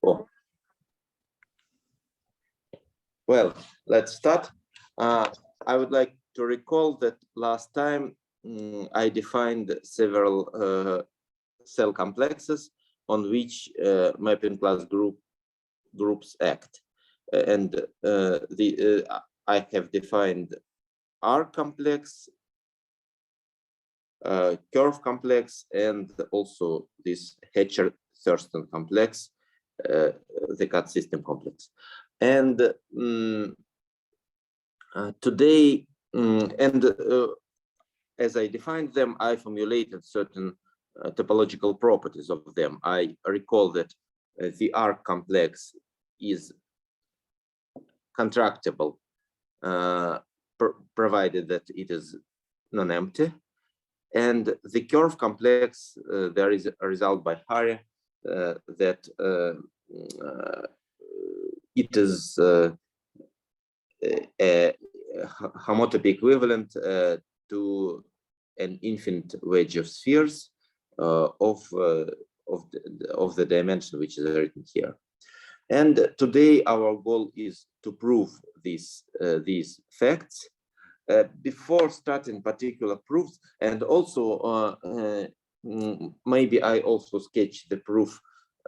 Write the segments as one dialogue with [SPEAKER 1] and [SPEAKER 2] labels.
[SPEAKER 1] Oh. Well, let's start. I would like to recall that last time I defined several cell complexes on which mapping class groups act. And I have defined R complex, curve complex, and also this Hatcher-Thurston complex, the cut system complex. And today, as I defined them, I formulated certain topological properties of them. I recall that the R complex is contractible, provided that it is non-empty. And the curve complex, there is a result by Harry that it is a homotopy equivalent to an infinite wedge of spheres of the dimension which is written here. And today our goal is to prove these facts. Before starting particular proofs, and also maybe I also sketch the proof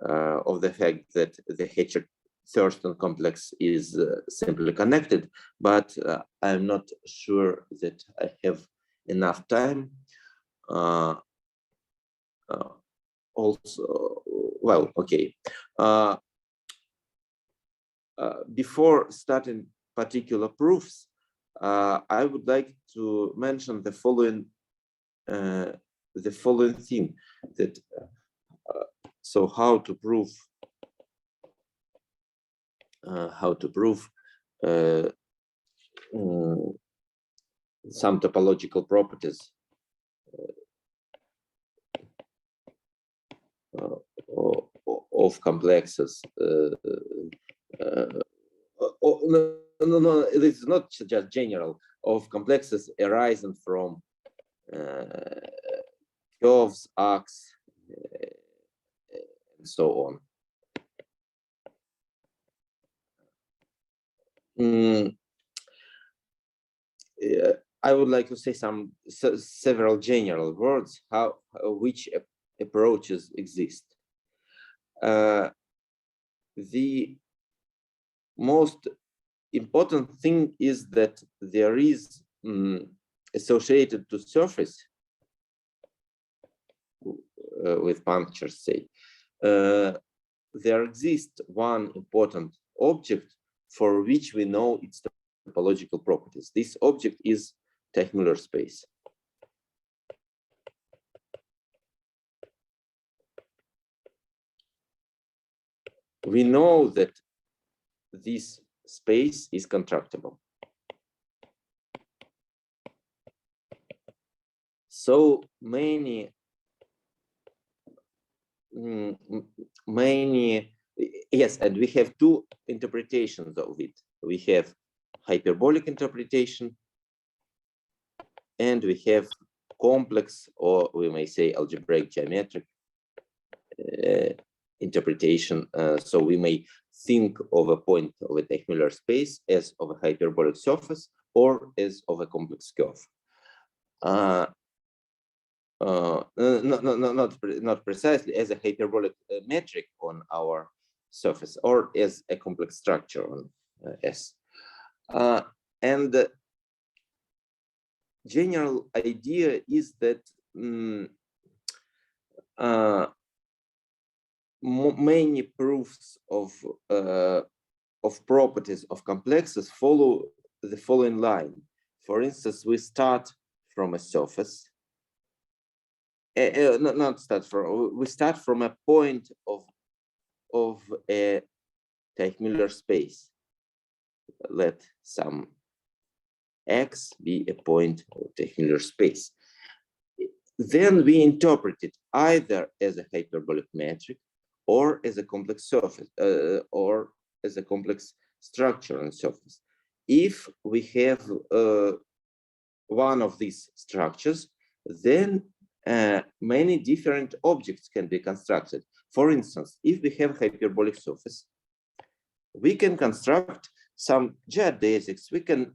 [SPEAKER 1] of the fact that the Hatcher-Thurston complex is simply connected, but I'm not sure that I have enough time. Also, well, okay. Before starting particular proofs, I would like to mention the following thing, that so how to prove some topological properties of complexes. No, it is not just general, of complexes arising from curves, arcs, and so on. I would like to say several general words which approaches exist. The most important thing is that there is associated to surface with punctures, say, there exists one important object for which we know its topological properties. This object is Teichmüller space. We know that this space is contractible. So many, yes, and we have two interpretations of it. We have hyperbolic interpretation, and we have complex, or we may say algebraic geometric interpretation. So we may think of a point of a Teichmüller space as of a hyperbolic surface or as of a complex curve. Not precisely as a hyperbolic metric on our surface or as a complex structure on S. And the general idea is that many proofs of properties of complexes follow the following line. For instance, we start from a surface. We start from a point of a Teichmüller space. Let some X be a point of Teichmüller space. Then we interpret it either as a hyperbolic metric or as a complex surface, or as a complex structure on surface. If we have one of these structures, then many different objects can be constructed. For instance, if we have hyperbolic surface, we can construct some geodesics. We can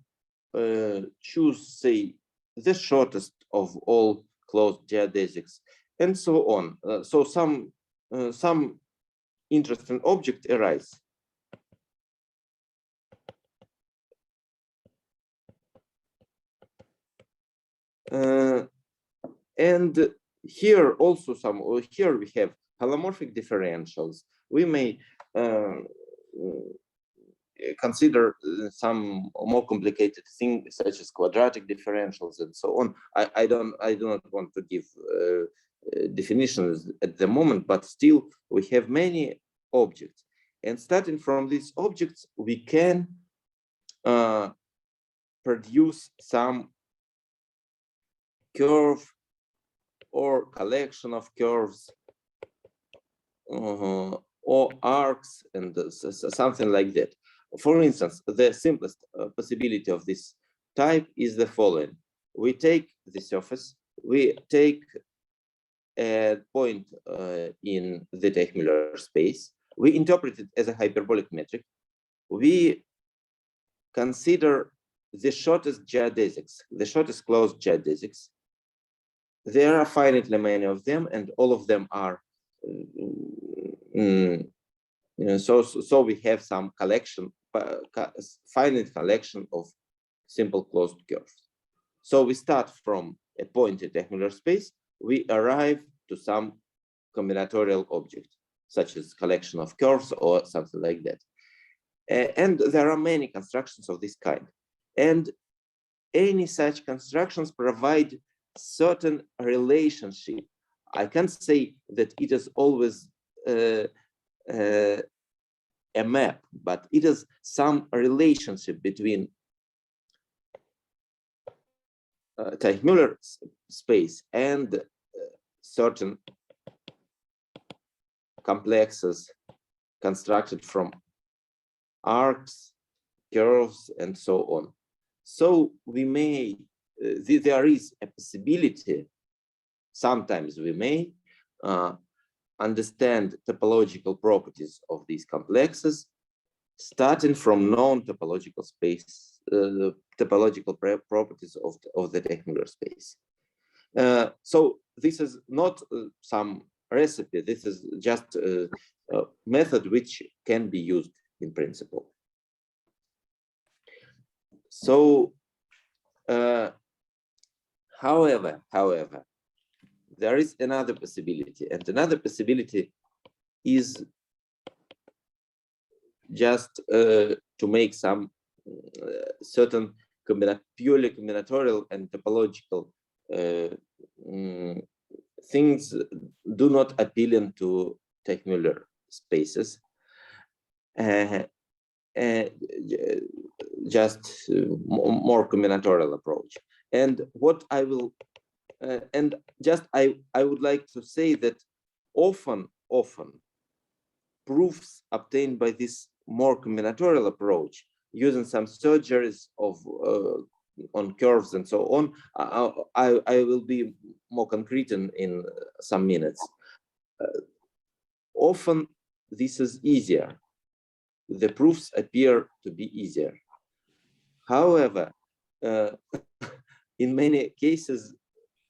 [SPEAKER 1] choose, say, the shortest of all closed geodesics, and so on. So some interesting object arise. And here also here we have holomorphic differentials. We may consider some more complicated things such as quadratic differentials and so on. I do not want to give definitions at the moment, but still we have many objects, and starting from these objects we can produce some curve or collection of curves or arcs and something like that. For instance, the simplest possibility of this type is the following. We take the surface, we take a point in the Teichmüller space, we interpret it as a hyperbolic metric, we consider the shortest geodesics, the shortest closed geodesics. There are finitely many of them, and all of them are so we have some collection, finite collection of simple closed curves. So we start from a point in Teichmüller space, we arrive to some combinatorial object, such as collection of curves or something like that. And there are many constructions of this kind. And any such constructions provide certain relationship. I can't say that it is always a map, but it is some relationship between Teichmüller space and certain complexes constructed from arcs, curves, and so on. So we may, there is a possibility, sometimes we may understand topological properties of these complexes, starting from known topological space, topological properties of the Teichmüller space. So this is not some recipe, this is just a method which can be used in principle. So, however, there is another possibility, and another possibility is just to make some certain purely combinatorial and topological things do not appeal to Teichmüller spaces. Just more combinatorial approach. And what I will, and just I would like to say that often proofs obtained by this more combinatorial approach, using some surgeries of on curves and so on, I will be more concrete in some minutes. Often this is easier. The proofs appear to be easier. However, in many cases,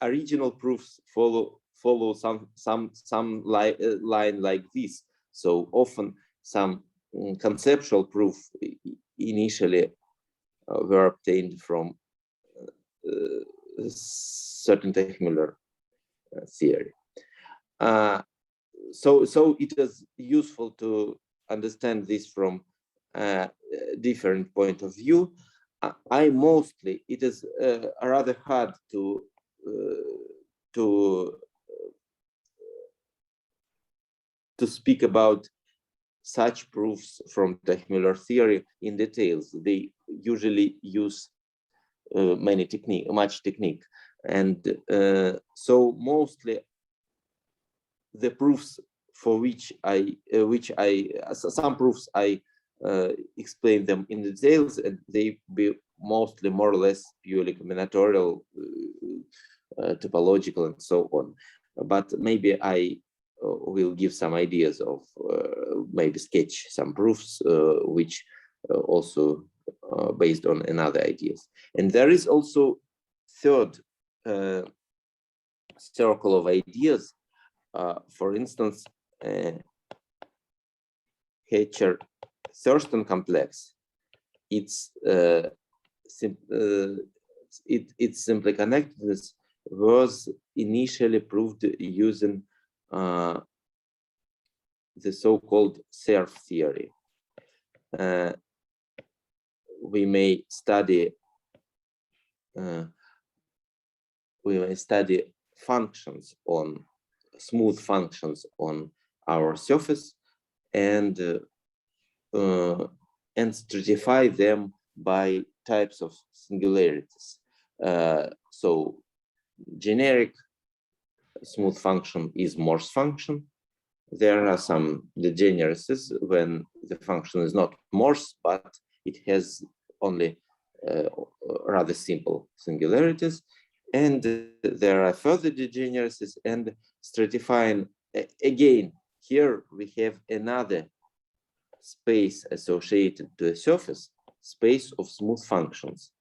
[SPEAKER 1] original proofs follow some line like this. So often some conceptual proof initially were obtained from certain Teichmüller theory. So it is useful to understand this from a different point of view. It is rather hard to speak about such proofs from Teichmüller theory in details. They usually use much technique, and so mostly the proofs for which some proofs I explain them in details, and they be mostly more or less purely combinatorial topological, and so on. But maybe I will give some ideas of maybe sketch some proofs which also based on another ideas. And there is also third circle of ideas. For instance, Hatcher-Thurston complex. Its simply connectedness was initially proved using the so-called surf theory. We may study functions on smooth functions on our surface and stratify them by types of singularities. So generic smooth function is Morse function. There are some degeneracies when the function is not Morse, but it has only rather simple singularities. And there are further degeneracies and stratifying. Again, here we have another space associated to a surface, space of smooth functions.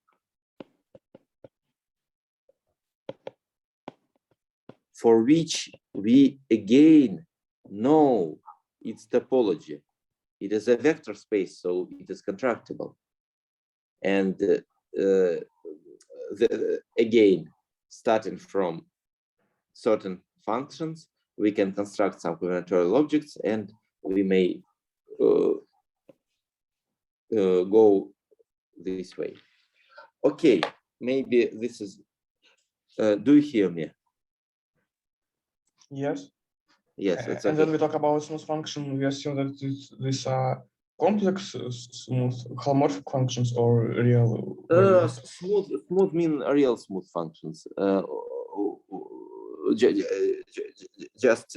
[SPEAKER 1] For which we again know its topology. It is a vector space, so it is contractible. And again, starting from certain functions, we can construct some combinatorial objects, and we may go this way. Okay, maybe this is. Do you hear me?
[SPEAKER 2] Yes.
[SPEAKER 1] Yes. It's
[SPEAKER 2] and
[SPEAKER 1] okay.
[SPEAKER 2] then we talk about smooth function. We assume that these are complex, smooth, holomorphic functions or real.
[SPEAKER 1] Smooth mean real smooth functions. Just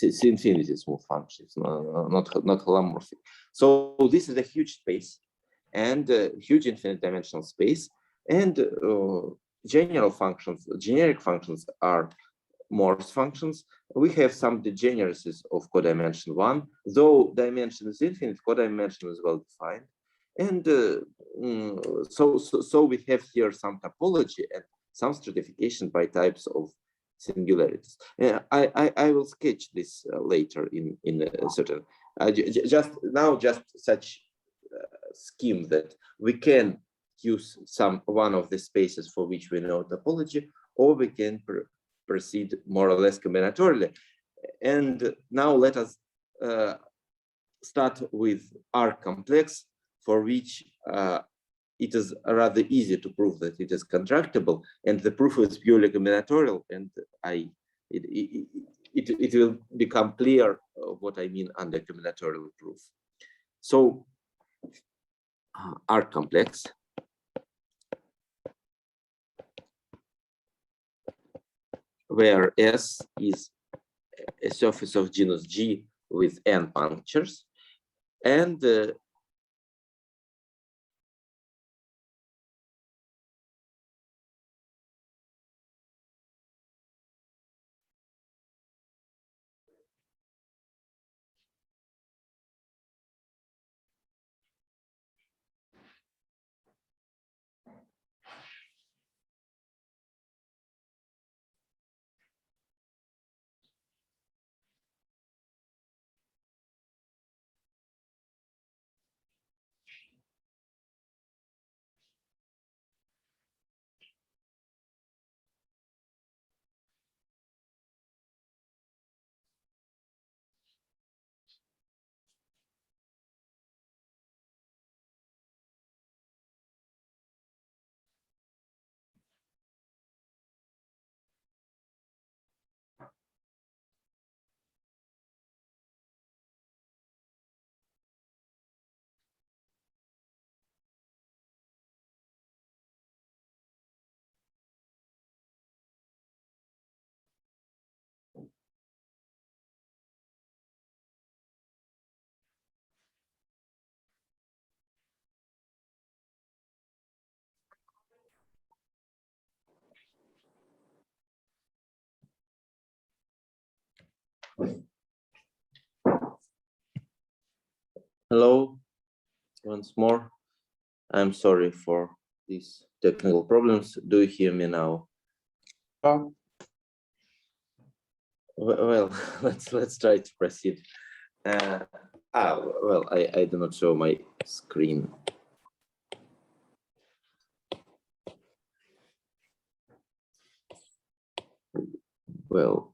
[SPEAKER 1] infinity smooth functions, not holomorphic. So this is a huge space and huge infinite dimensional space, and generic functions are Morse functions. We have some degeneracies of codimension 1, though dimension is infinite, codimension is well defined. And so we have here some topology and some stratification by types of singularities. I will sketch this later in a certain, just such scheme that we can use one of the spaces for which we know topology, or we can proceed more or less combinatorially. And now let us start with R complex, for which it is rather easy to prove that it is contractible, and the proof is purely combinatorial, and it will become clear what I mean under combinatorial proof. So R complex where S is a surface of genus G with n punctures, and Hello, once more. I'm sorry for these technical problems. Do you hear me now? Well, let's try to proceed. Well, I do not show my screen. Well,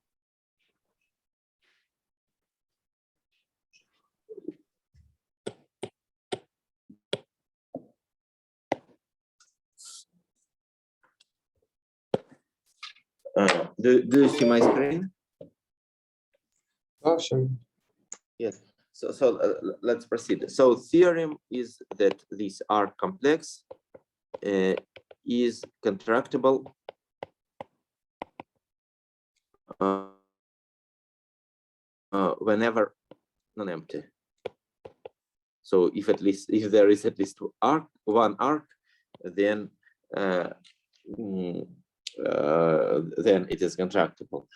[SPEAKER 1] do you see my screen? Yes. So let's proceed. So theorem is that these are complex, is contractible whenever non-empty. So if there is at least one arc, then it is contractible.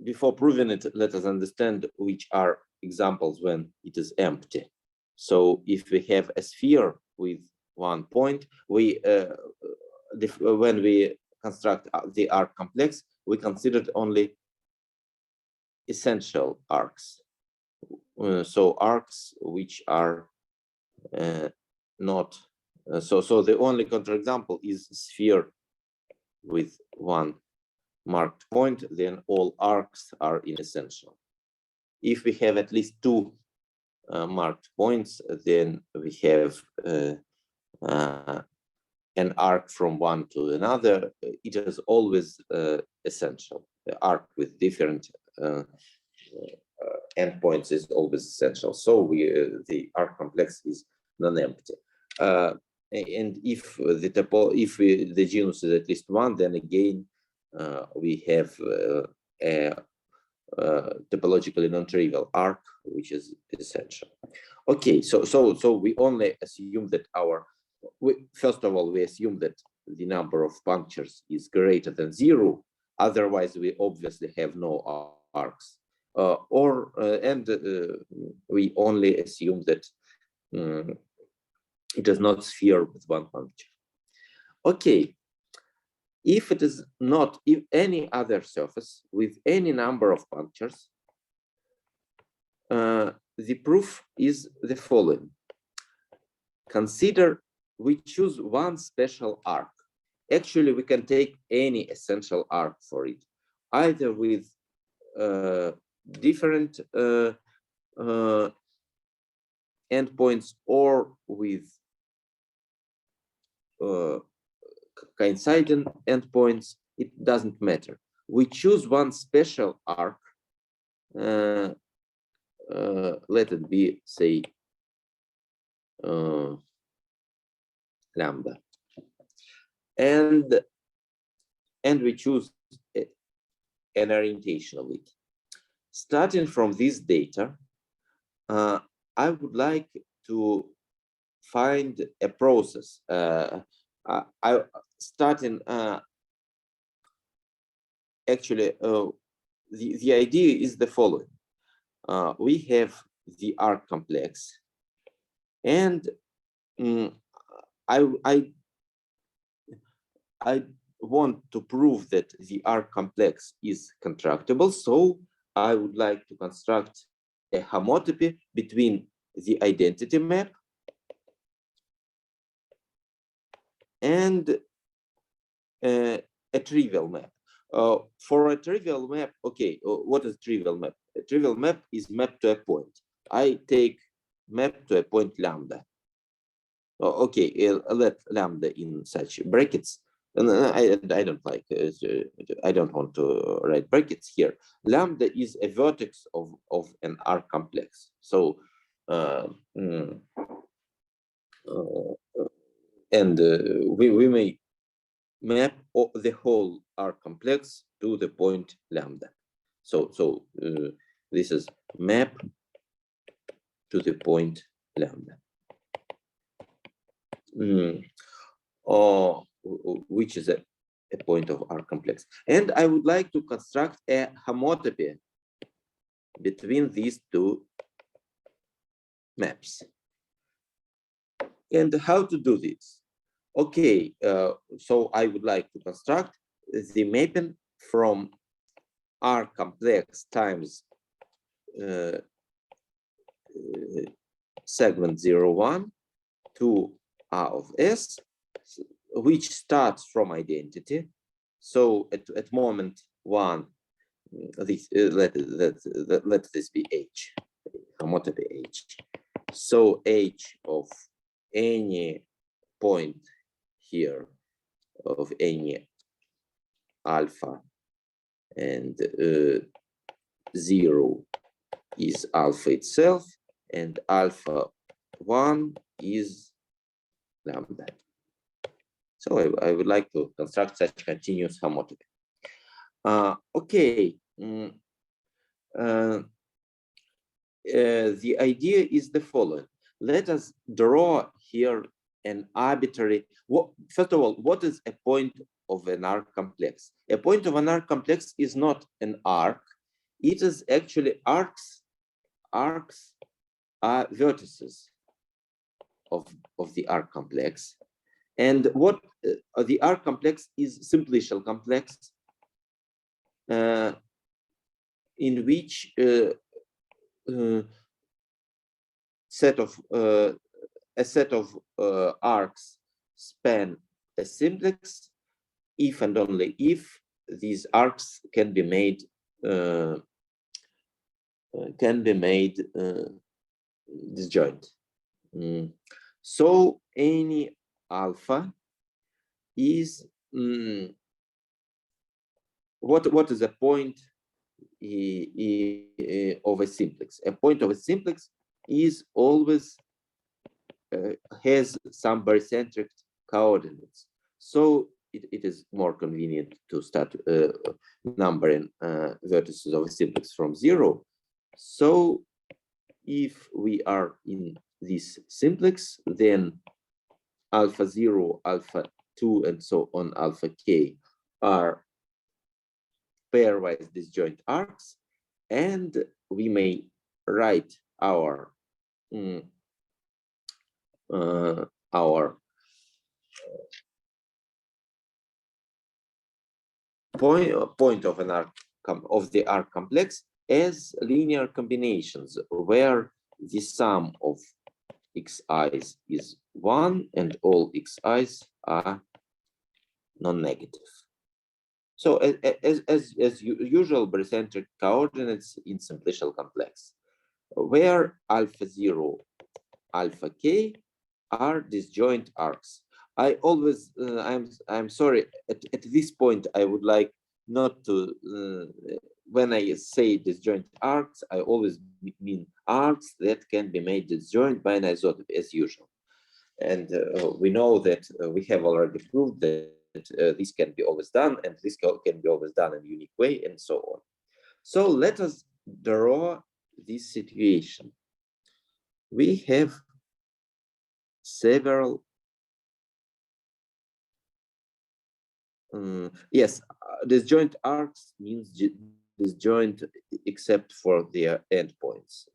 [SPEAKER 1] Before proving it, let us understand which are examples when it is empty. So if we have a sphere with one point, when we construct the arc complex, we considered only essential arcs. So arcs which are not so the only counterexample is sphere with one marked point, then all arcs are inessential. If we have at least two marked points, then we have an arc from one to another. It is always essential. The arc with different endpoints is always essential. So the arc complex is non-empty. And if the genus is at least one, then again we have a topologically non-trivial arc, which is essential. Okay, so we only assume that first of all, we assume that the number of punctures is greater than 0. Otherwise, we obviously have no arcs. We only assume that it is not sphere with one puncture. Okay, if it is not any other surface with any number of punctures, the proof is the following. Consider we choose one special arc. Actually, we can take any essential arc for it, either with different endpoints or with coinciding endpoints. It doesn't matter. We choose one special arc. Let it be, say, lambda, and we choose an orientation of it. Starting from this data, I would like to find a process. Actually, the idea is the following. We have the arc complex, and I want to prove that the arc complex is contractible, so I would like to construct a homotopy between the identity map and a trivial map. For a trivial map, okay, what is trivial map? A trivial map is mapped to a point. I take map to a point lambda. Okay, let lambda in such brackets. And I don't like. I don't want to write brackets here. Lambda is a vertex of an arc complex. So, we may map the whole arc complex to the point lambda. So this is map to the point lambda. Which is a point of R complex. And I would like to construct a homotopy between these two maps. And how to do this? Okay, so I would like to construct the mapping from R complex times segment 0, 1 to R of S, which starts from identity. So at moment 1, this, let this be H, homotopy H. So H of any point here of any alpha and 0 is alpha itself, and alpha 1 is lambda. So I would like to construct such continuous homotopy. Okay. The idea is the following. Let us draw here an arbitrary. First of all, what is a point of an arc complex? A point of an arc complex is not an arc. It is actually arcs. Arcs are vertices of the arc complex. And what the arc complex is simplicial complex, in which a set of arcs span a simplex if and only if these arcs can be made disjoint. So any alpha is what is a point of a simplex? A point of a simplex is always has some barycentric coordinates. So it is more convenient to start numbering vertices of a simplex from 0. So if we are in this simplex, then alpha 0, alpha 2, and so on, alpha k are pairwise disjoint arcs, and we may write our point of an arc of the arc complex as linear combinations where the sum of xi's is 1 and all xi's are non-negative. So as usual, barycentric coordinates in simplicial complex, where alpha 0, alpha k are disjoint arcs. I always, I'm sorry, at this point, I would like not to, when I say disjoint arcs, I always mean arcs that can be made disjoint by an isotopy as usual. And we know that we have already proved that this can be always done, and this can be always done in a unique way, and so on. So let us draw this situation. We have several, yes, disjoint arcs means disjoint except for their endpoints.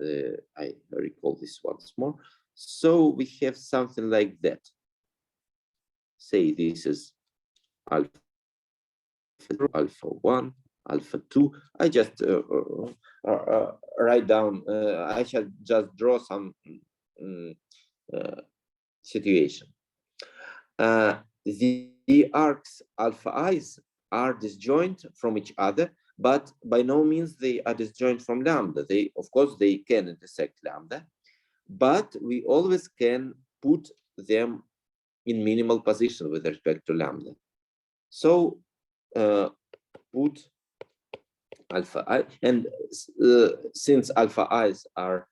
[SPEAKER 1] I recall this once more. So we have something like that. Say this is alpha 0, alpha 1, alpha 2. I just write down, I shall just draw some situation. The arcs alpha i's are disjoint from each other, but by no means they are disjoint from lambda. They, of course, they can intersect lambda, but we always can put them in minimal position with respect to lambda. So put alpha I, and since alpha i's are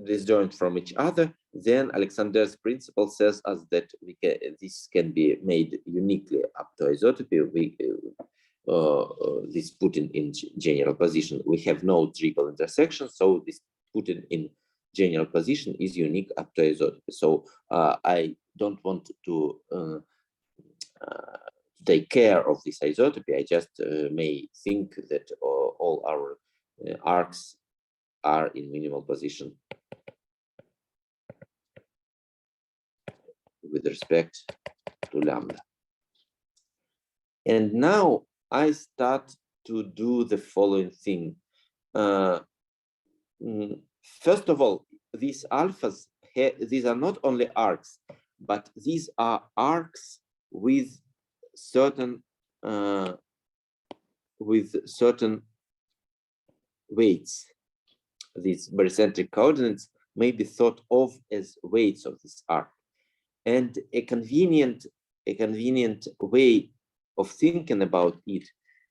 [SPEAKER 1] disjoint from each other, then Alexander's principle says us that this can be made uniquely up to isotopy. This putting in general position, we have no triple intersection, so this putting in general position is unique up to isotopy. So I don't want to take care of this isotopy. I just may think that all our arcs are in minimal position with respect to lambda. And now I start to do the following thing. First of all, these alphas, these are not only arcs, but these are arcs with certain weights. These barycentric coordinates may be thought of as weights of this arc. And a convenient way of thinking about it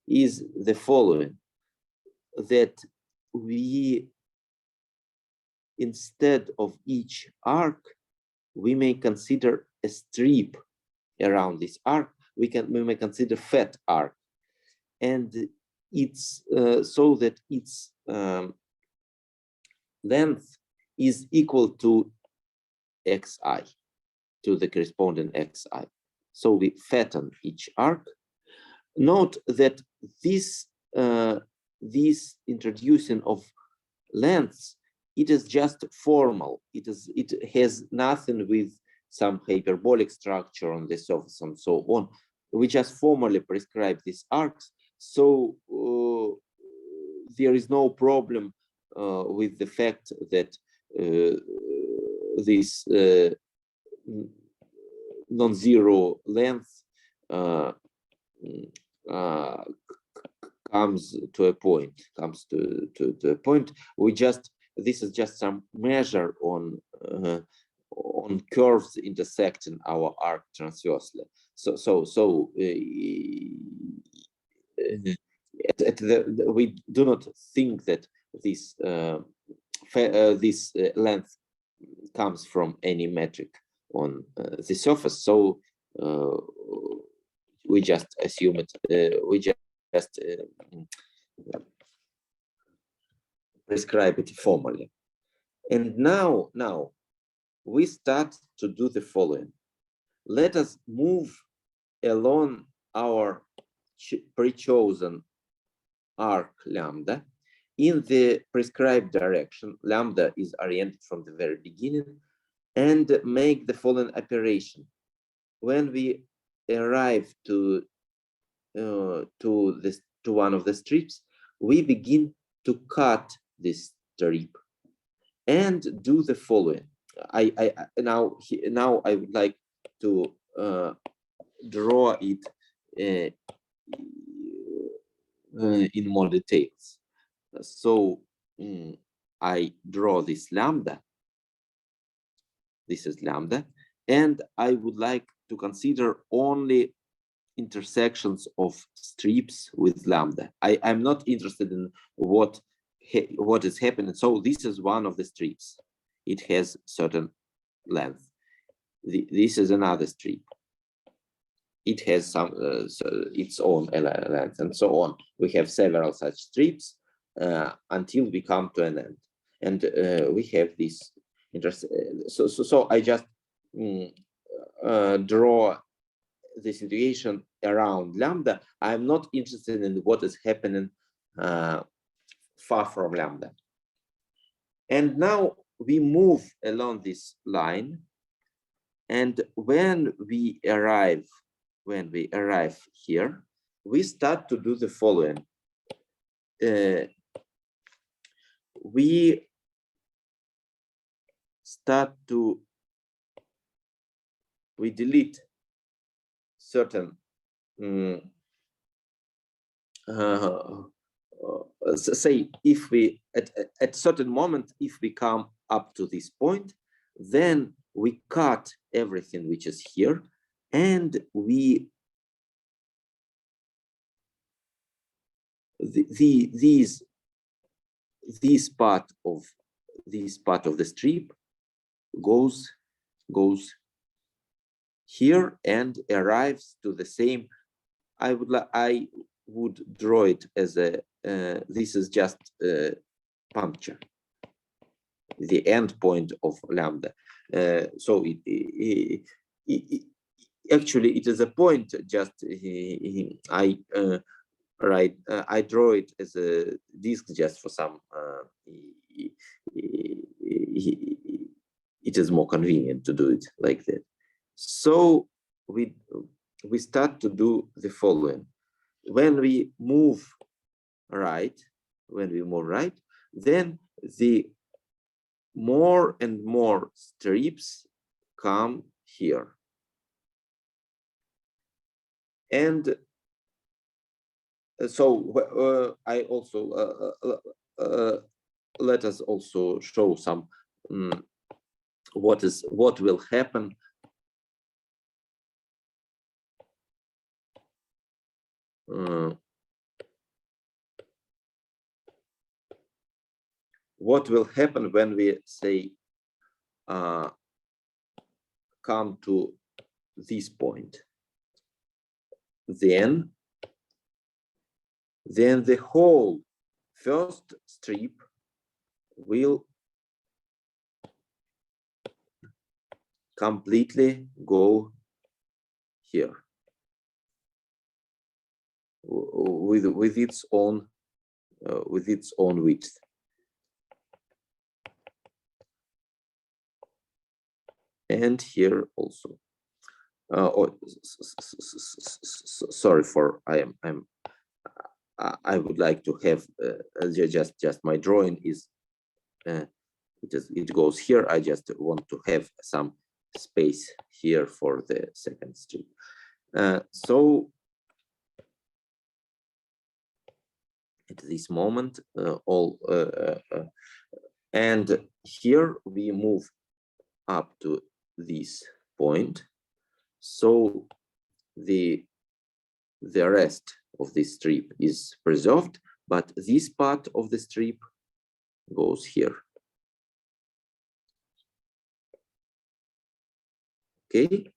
[SPEAKER 1] is the following, that we, instead of each arc, we may consider a strip around this arc. We may consider fat arc, and it's so that its length is equal to xi, to the corresponding xi. So we fatten each arc. Note that this introducing of lengths, it is just formal. It has nothing with some hyperbolic structure on the surface and so on. We just formally prescribe these arcs, so there is no problem with the fact that this non-zero length comes to a point. This is just some measure on curves intersecting our arc transversely. We do not think that this length comes from any metric on the surface. So we just assume it. We just prescribe it formally. And now we start to do the following. Let us move along our pre-chosen arc lambda in the prescribed direction. Lambda is oriented from the very beginning, and make the following operation. When we arrive to one of the strips, we begin to cut this strip and do the following. Now I would like to draw it in more details. So I draw this lambda. This is lambda, and I would like to consider only intersections of strips with lambda. I'm not interested in what is happening. So this is one of the strips. It has certain length. This is another strip. It has some its own length, and so on. We have several such strips until we come to an end, and we have this interest. So I just draw the situation around lambda. I'm not interested in what is happening far from lambda. And now we move along this line, and when we arrive here, we start to do the following. We delete certain say if we at certain moment, if we come up to this point, then we cut everything which is here, and we this part of the strip goes here and arrives to the same. I would draw it as a this is just a puncture, the end point of lambda. So actually it is a point. Just I draw it as a disk just for some. It is more convenient to do it like that. So we start to do the following. When we move right, then the more and more strips come here. And so I also let us also show some what will happen what will happen when we say come to this point. Then the whole first strip will completely go here with its own width. And here also. Sorry for I would like to have just my drawing is it goes here. I just want to have some space here for the second strip. So at this moment, and here we move up to this point. So the rest of this strip is preserved, but this part of the strip goes here. Okay.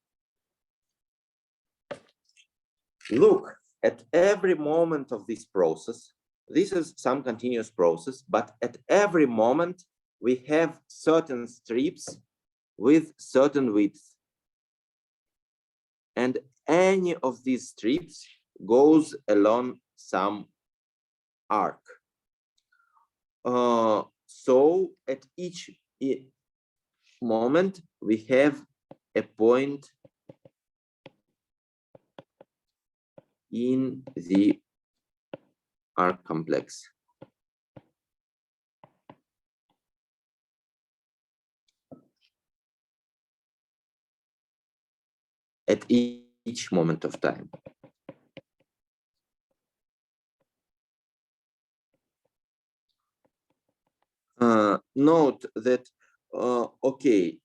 [SPEAKER 1] Look at every moment of this process. This is some continuous process, but at every moment we have certain strips with certain widths. And any of these strips goes along some arc. So at each moment we have a point in the arc complex. At each moment of time. Note that, okay,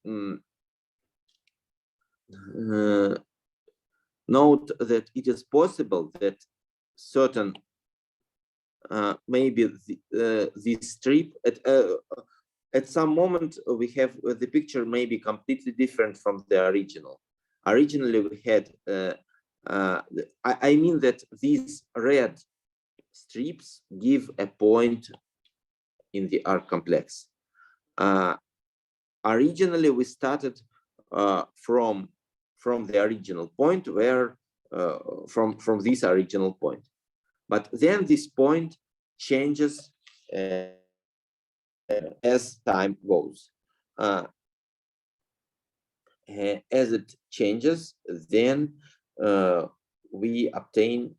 [SPEAKER 1] note that it is possible that certain, maybe this strip, at some moment we have the picture may be completely different from the original. Originally we had, I mean that these red strips give a point in the arc complex. Originally we started from the original point where from this original point, but then this point changes as time goes. As it changes, then we obtain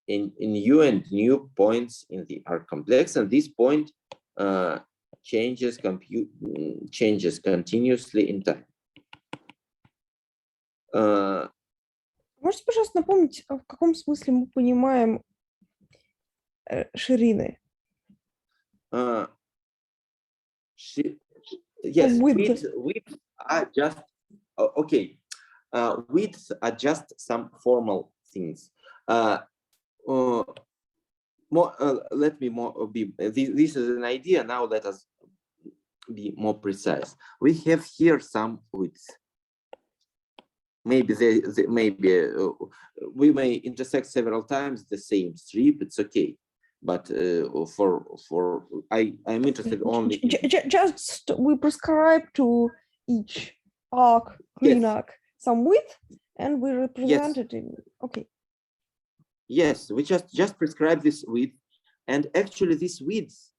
[SPEAKER 1] in new points in the arc complex, and this point changes continuously in time.
[SPEAKER 3] Можете, пожалуйста, напомнить, в каком смысле мы понимаем ширины?
[SPEAKER 1] Yes, width are just okay. Widths are just some formal things. Let me be. This is an idea. Now let us be more precise. We have here some widths. Maybe we may intersect several times the same strip. It's okay, but I'm interested only.
[SPEAKER 3] Just we prescribe to each arc, clean arc, some width, and we represent it in, okay.
[SPEAKER 1] Yes, we just prescribe this width, and actually this width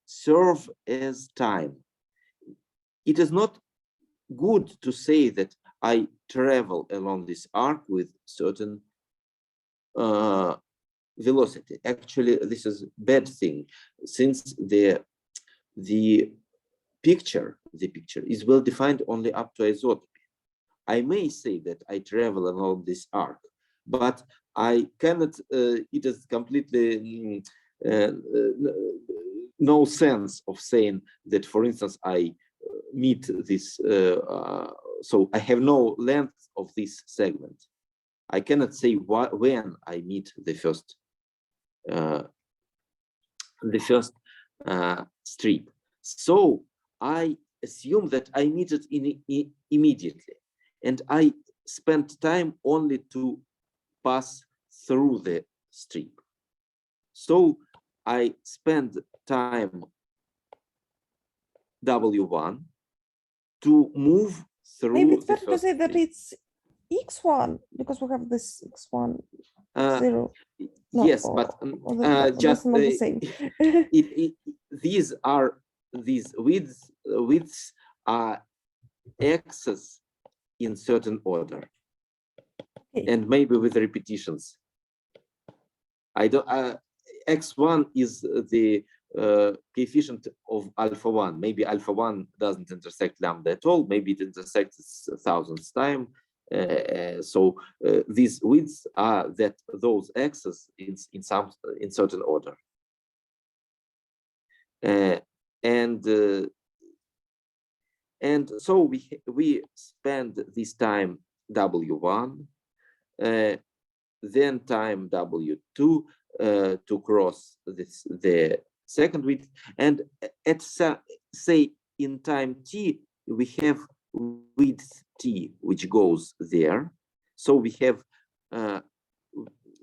[SPEAKER 1] serve as time. It is not good to say that I travel along this arc with certain velocity. Actually, this is a bad thing, since the picture is well defined only up to isotropy. I may say that I travel along this arc, but I cannot, it is completely no sense of saying that, for instance, I meet this, so I have no length of this segment. I cannot say when I meet the first strip. So I assume that I meet it immediately, and I spend time only to pass through the strip. So I spend time W1 to move through.
[SPEAKER 3] Maybe it's better to say that it's x1, because we have this x1 0. No,
[SPEAKER 1] yes, but just
[SPEAKER 3] not the same.
[SPEAKER 1] These widths are x's in certain order, okay, and maybe with repetitions. I don't. X1 is the coefficient of alpha 1. Maybe alpha 1 doesn't intersect lambda at all. Maybe it intersects 1,000th time. So these widths are those x's in certain order, and so we spend this time W1, then time W2 to cross the second width, and at say in time t we have width t which goes there. So we have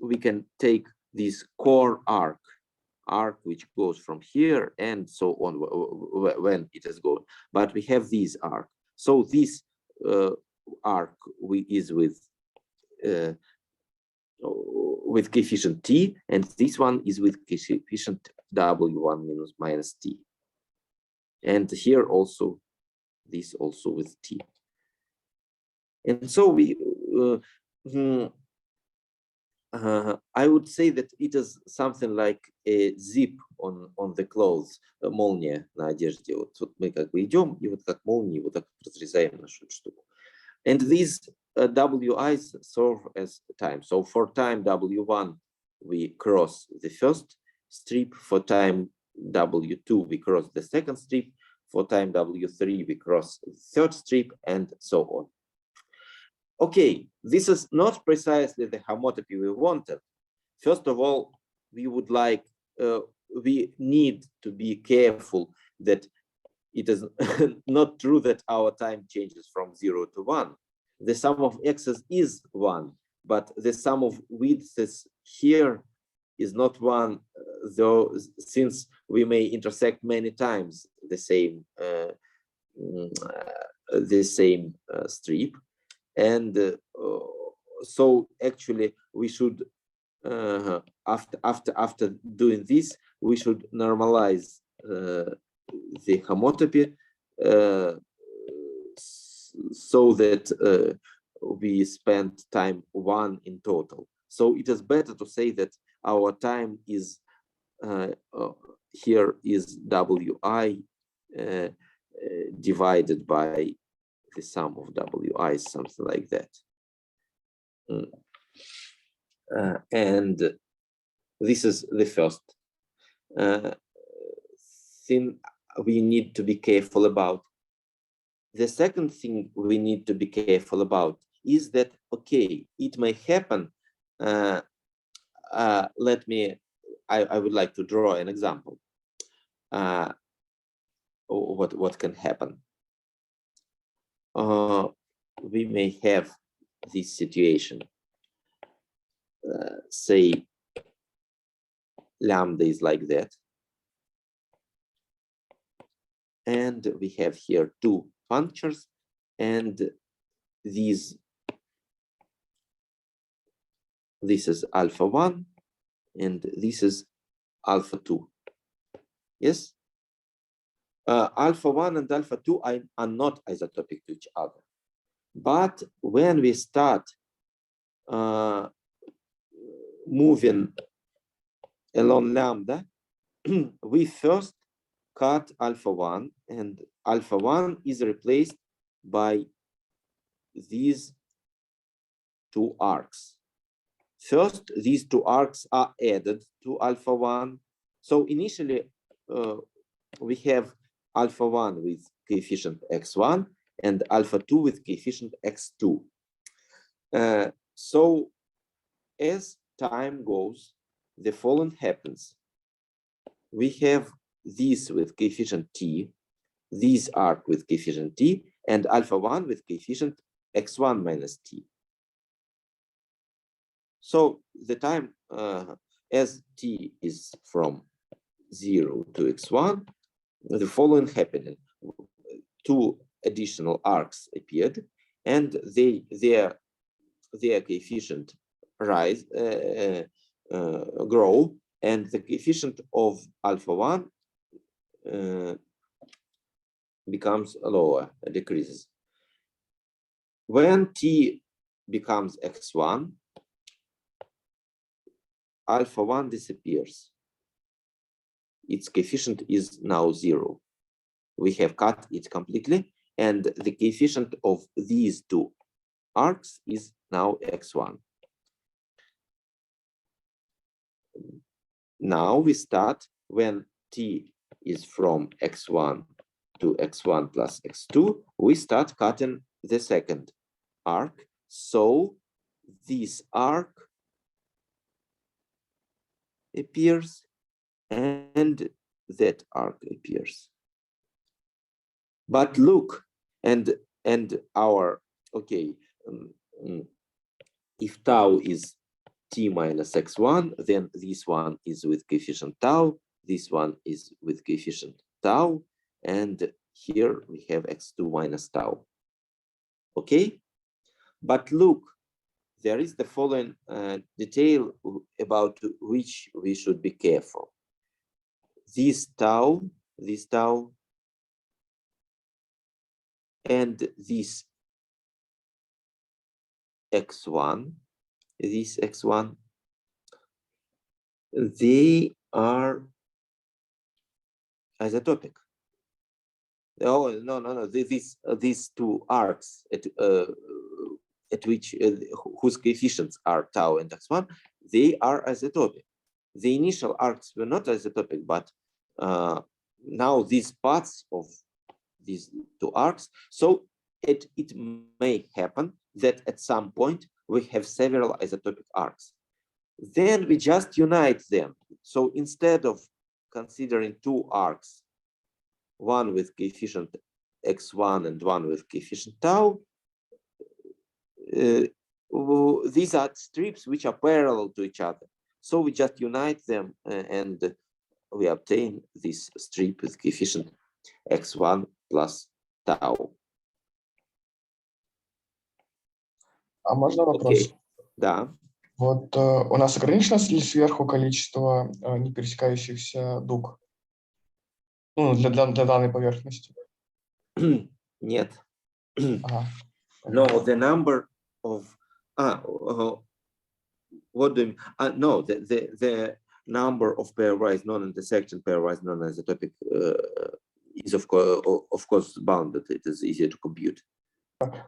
[SPEAKER 1] we can take this core arc which goes from here and so on when it is going, but we have this arc. So this arc is with coefficient t, and this one is with coefficient w1 minus t, and here also this also with t. And so we I would say that it is something like a zip on the clothes, молния на одежде. Вот мы как бы идем, и вот как молнии вот так разрезаем нашу штуку. And these WIs serve as time. So for time W1, we cross the first strip. For time W2, we cross the second strip. For time W3, we cross the third strip, and so on. Okay, this is not precisely the homotopy we wanted. First of all, we would like, we need to be careful that it is not true that our time changes from 0 to 1. The sum of x's is 1, but the sum of widths here is not 1, though, since we may intersect many times the same strip. And so actually we should after doing this, we should normalize the homotopy so that we spend time 1 in total. So it is better to say that our time is here is wi divided by the sum of wi, something like that. And this is the first thing we need to be careful about. The second thing we need to be careful about is that, okay, it may happen. I would like to draw an example. What can happen? We may have this situation. Say lambda is like that, and we have here 2 punctures, and these this is alpha 1, and this is alpha 2. Yes? Alpha 1 and alpha 2 are not isotopic to each other. But when we start moving along lambda, we first cut alpha 1, and alpha 1 is replaced by these two arcs. First, these two arcs are added to alpha 1. So initially, we have alpha 1 with coefficient x1 and alpha 2 with coefficient x2. So as time goes, the following happens. We have this with coefficient t, this arc with coefficient t, and alpha 1 with coefficient x1 minus t. So the time as t is from 0 to x1, the following happened. Two additional arcs appeared, and their coefficient grow, and the coefficient of alpha 1 becomes lower, decreases. When t becomes x1, alpha 1 disappears. Its coefficient is now 0. We have cut it completely, and the coefficient of these two arcs is now x1. Now we start when t is from x1 to x1 plus x2, we start cutting the second arc. So this arc appears and that arc appears. But look, and our, okay, if tau is t minus x1, then this one is with coefficient tau, this one is with coefficient tau, and here we have x2 minus tau. Okay? But look, there is the following detail about which we should be careful. This tau, and this x1, they are isotopic. Oh, no. These two arcs at which whose coefficients are tau and x1, they are isotopic. The initial arcs were not isotopic, but now these parts of these two arcs. So it may happen that at some point we have several isotopic arcs. Then we just unite them. So instead of considering two arcs, one with coefficient x1 and one with coefficient tau, these are strips which are parallel to each other. So we just unite them and we obtain this strip with coefficient x1 plus tau.
[SPEAKER 2] А можно вопрос?
[SPEAKER 1] Okay. Да.
[SPEAKER 2] Вот у нас ограничено ли сверху количество не пересекающихся дуг? Ну, для данной поверхности.
[SPEAKER 1] Нет.
[SPEAKER 2] Ага.
[SPEAKER 1] No, the number of what do you mean? No, the number of pairwise non-intersection pairwise non-isotopic is of course bounded. It is easier to compute.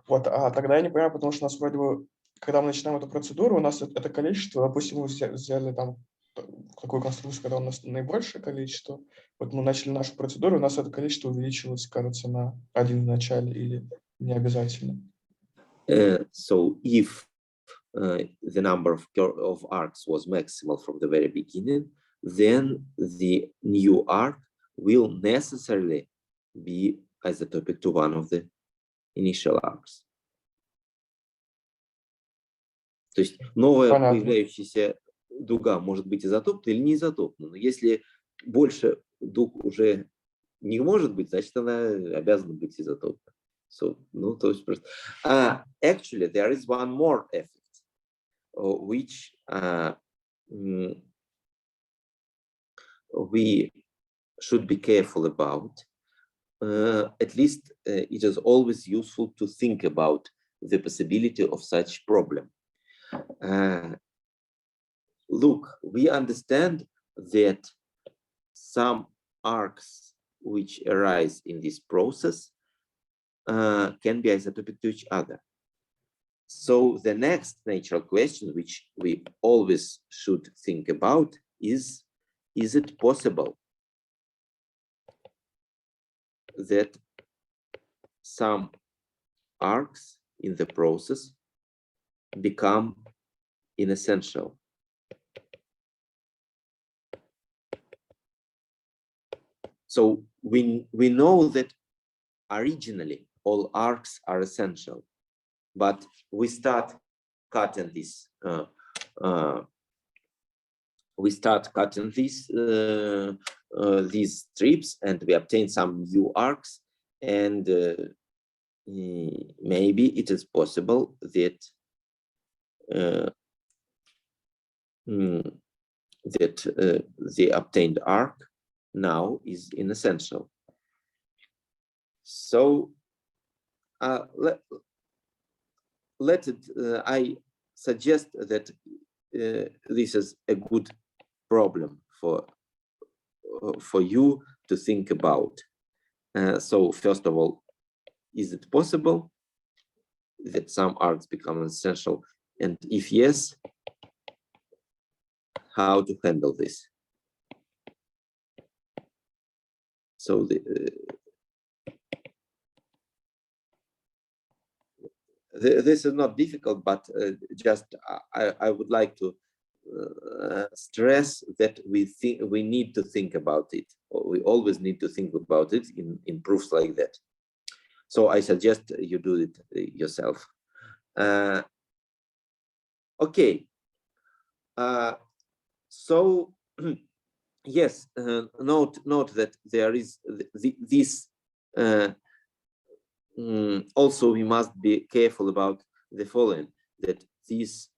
[SPEAKER 2] Вот, тогда я не понимаю, потому что у нас вроде бы, когда мы начинаем эту процедуру, у нас это количество, допустим, мы взяли там такую конструкцию, когда у нас наибольшее количество, вот мы начали нашу процедуру, у нас это количество увеличилось, кажется, на 1 в начале или не обязательно.
[SPEAKER 1] So if the number of arcs was maximal from the very beginning, then the new arc will necessarily be isotopic to one of the initial arcs. То есть новая появляющаяся дуга может быть изотопна или не изотопна. Но если больше дуг уже не может быть, значит она обязана быть изотопна. So, ну, то есть просто... Actually, there is one more effect. which we should be careful about. At least it is always useful to think about the possibility of such problem. Look, we understand that some arcs which arise in this process can be isotopic to each other. So the next natural question which we always should think about is it possible that some arcs in the process become inessential? So we know that originally all arcs are essential, but we start cutting this. These strips, and we obtain some new arcs, and maybe it is possible that the obtained arc now is inessential. So I suggest that this is a good problem for you to think about. So first of all, is it possible that some arcs become essential? And if yes, how to handle this? So this is not difficult, but just I would like to stress that we need to think about it. We always need to think about it in proofs like that. So I suggest you do it yourself. Okay. So yes, note that there is this. Also, we must be careful about the following: that this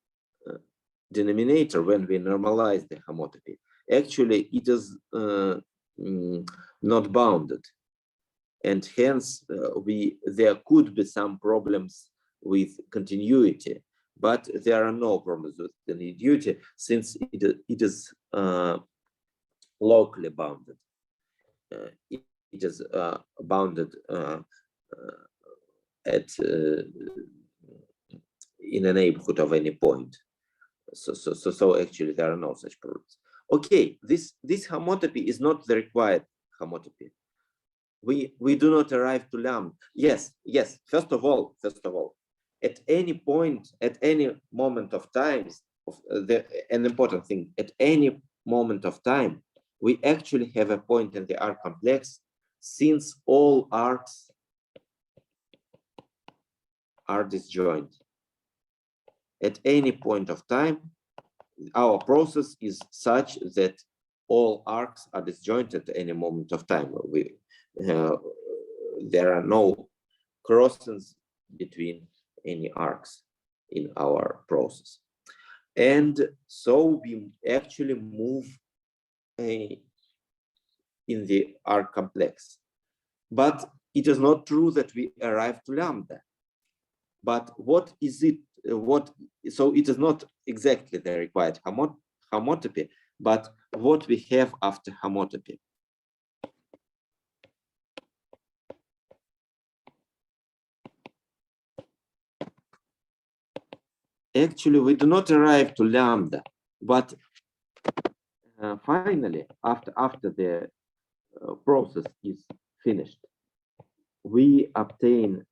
[SPEAKER 1] denominator, when we normalize the homotopy, actually it is not bounded, and hence there could be some problems with continuity, but there are no problems with continuity since it is locally bounded. It is bounded in a neighborhood of any point. So actually there are no such problems. Okay, this homotopy is not the required homotopy. We do not arrive to lambda. Yes. First of all, at any point, at any moment of time, an important thing, at any moment of time, we actually have a point in the arc complex, since all arcs are disjoint. At any point of time, our process is such that all arcs are disjointed at any moment of time. There are no crossings between any arcs in our process. And so we actually move in the arc complex. But it is not true that we arrive to lambda. But what is it? So it is not exactly the required homotopy, but what we have after homotopy. Actually, we do not arrive to lambda, but finally, after the process is finished, we obtain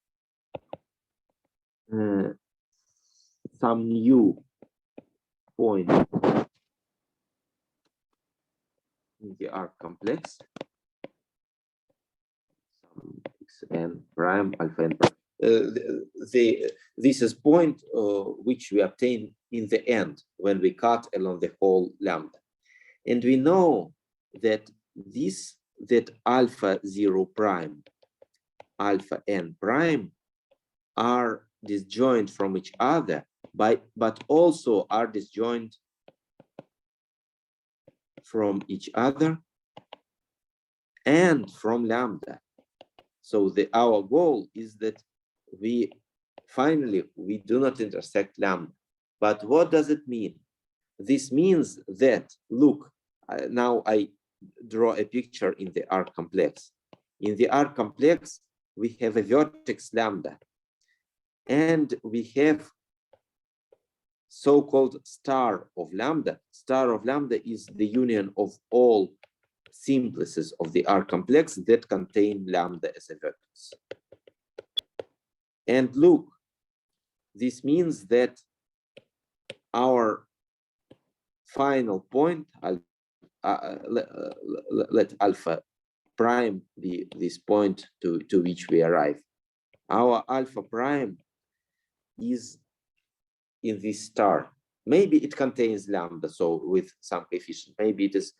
[SPEAKER 1] some new point in the arc complex, some xn prime alpha n prime. This is point which we obtain in the end when we cut along the whole lambda, and we know that alpha 0 prime, alpha n prime are disjoint from each other but also are disjoint from each other and from lambda. So our goal is that we do not intersect lambda. But what does it mean? This means that, look, now I draw a picture in the R complex. In the R complex, we have a vertex lambda, and we have so-called star of lambda. Star of lambda is the union of all simplices of the R complex that contain lambda as a vertex. And look, this means that our final point, let alpha prime be this point to which we arrive. Our alpha prime is in this star. Maybe it contains lambda, so with some coefficient. Maybe it is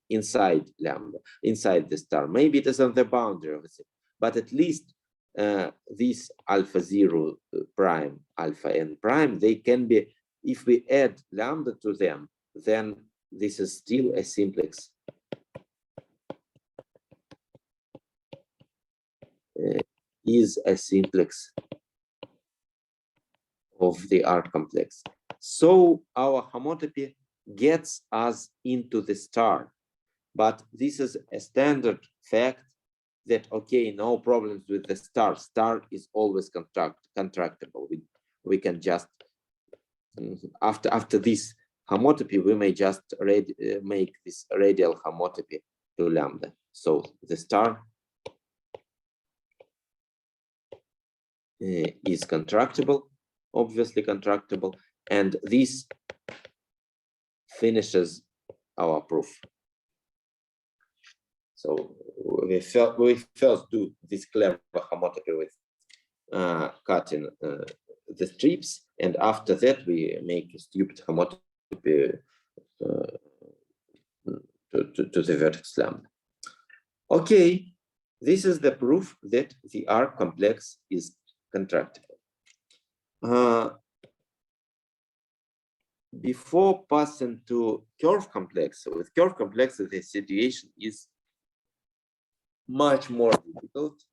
[SPEAKER 1] inside lambda, inside the star. Maybe it is on the boundary of it. But at least this alpha 0 prime, alpha n prime, they can be, if we add lambda to them, then this is still a simplex. Is a simplex of the R complex. So our homotopy gets us into the star. But this is a standard fact that, okay, no problems with the star. Star is always contractible. We can just, after this homotopy, we may just make this radial homotopy to lambda. So the star is contractible, obviously contractible, and this finishes our proof. So we first do this clever homotopy with cutting the strips, and after that we make a stupid homotopy to the vertex lambda. Okay, this is the proof that the R complex is contractible. Before passing to curve complex, so with curve complex, the situation is much more difficult.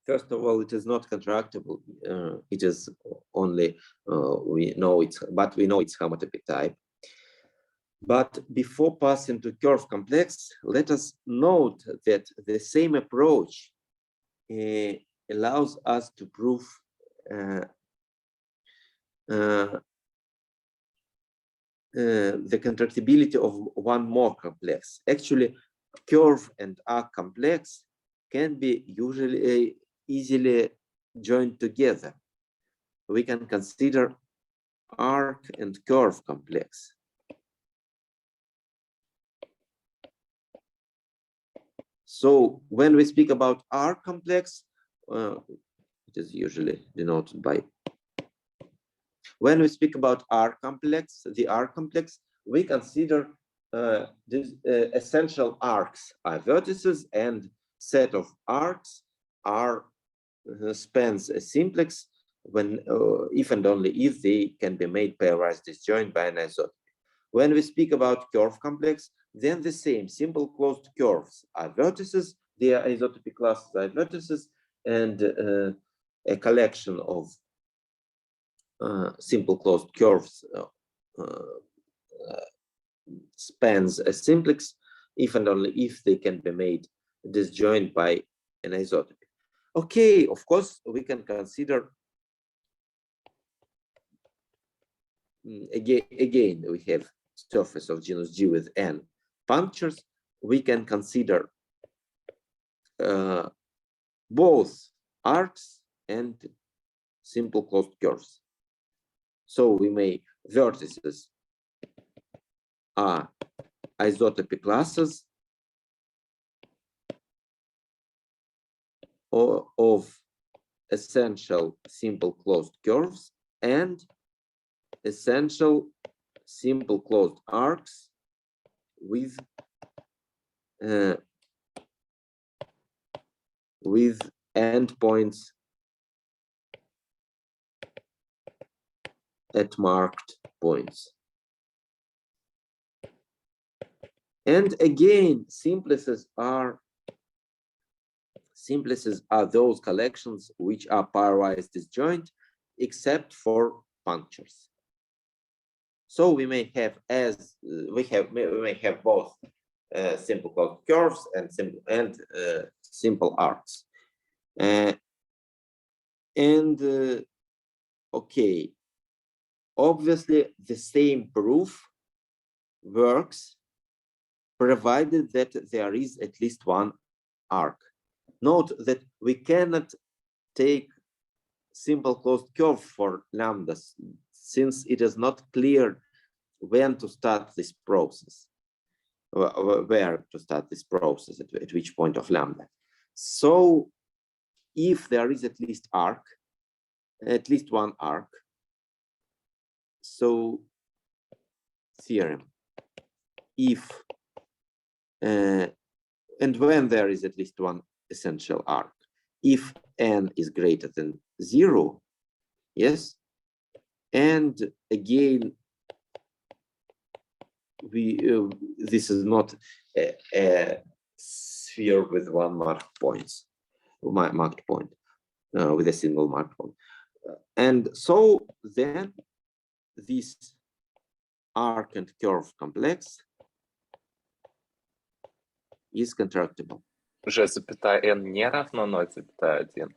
[SPEAKER 1] First of all, it is not contractible. It is only we know it's homotopy type. But before passing to curve complex, let us note that the same approach allows us to prove the contractibility of one more complex. Actually, curve and R complex can be usually easily joined together. We can consider arc and curve complex. So when we speak about R complex, it is usually denoted by. When we speak about R complex, the R complex, we consider these essential arcs are vertices, and set of arcs are spans a simplex when if and only if they can be made pairwise disjoint by an isotopy. When we speak about curve complex, then the same simple closed curves are vertices, their isotopy classes are vertices, and a collection of simple closed curves spans a simplex if and only if they can be made disjoint by an isotopy. Okay, of course, we can consider again we have surface of genus G with n punctures. We can consider both arcs and simple closed curves. So we may vertices are isotopy classes of essential simple closed curves and essential simple closed arcs with endpoints at marked points. And again, simplices are those collections which are pairwise disjoint, except for punctures. So we may have we may have both simple closed curves and simple arcs. Okay, obviously the same proof works provided that there is at least one arc. Note that we cannot take simple closed curve for lambdas, since it is not clear when to start this process, where to start this process, at which point of lambda. So if there is at least one arc, so theorem, if and when there is at least one essential arc, if n is greater than 0, yes, and again this is not a sphere with one marked point, with a single marked point, and so then this arc and curve complex is contractible.
[SPEAKER 4] Уже запятая n не равно 0,1.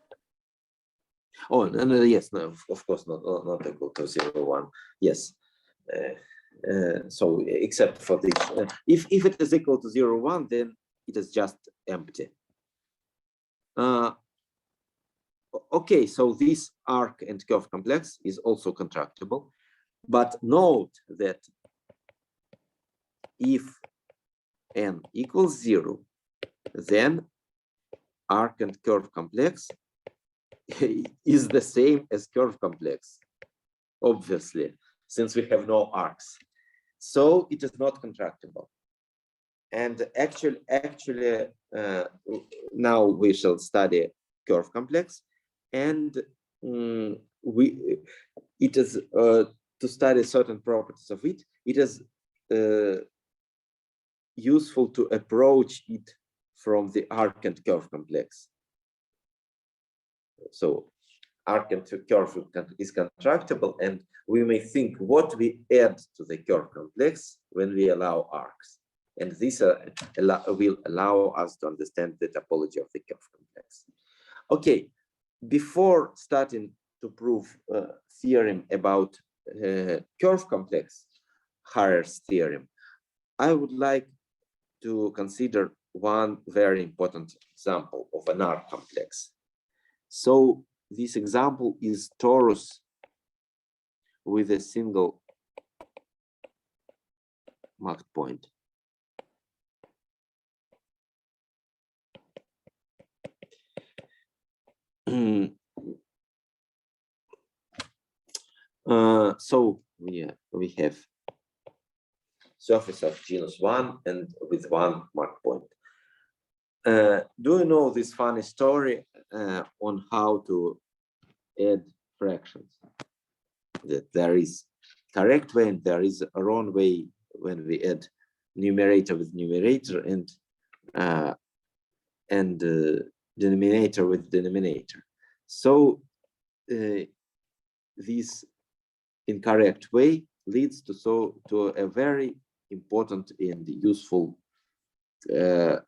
[SPEAKER 1] Oh, no, yes, no, of course not equal to 0, 1. Yes. So except for this, if it is equal to 0, 1, then it is just empty. Okay, so this arc and curve complex is also contractible, but note that if n equals 0, then arc and curve complex is the same as curve complex, obviously, since we have no arcs. So it is not contractible. And actually, now we shall study curve complex, and it is to study certain properties of it. It is useful to approach it from the arc and curve complex. So arc and curve is contractible, and we may think what we add to the curve complex when we allow arcs, and this will allow us to understand the topology of the curve complex. Okay, before starting to prove theorem about curve complex, Harer's theorem, I would like to consider one very important example of an arc complex. So this example is torus with a single marked point. So we have surface of genus 1 and with one marked point. Do you know this funny story on how to add fractions? That there is correct way and there is a wrong way when we add numerator with numerator and denominator with denominator. So this incorrect way leads to a very important and useful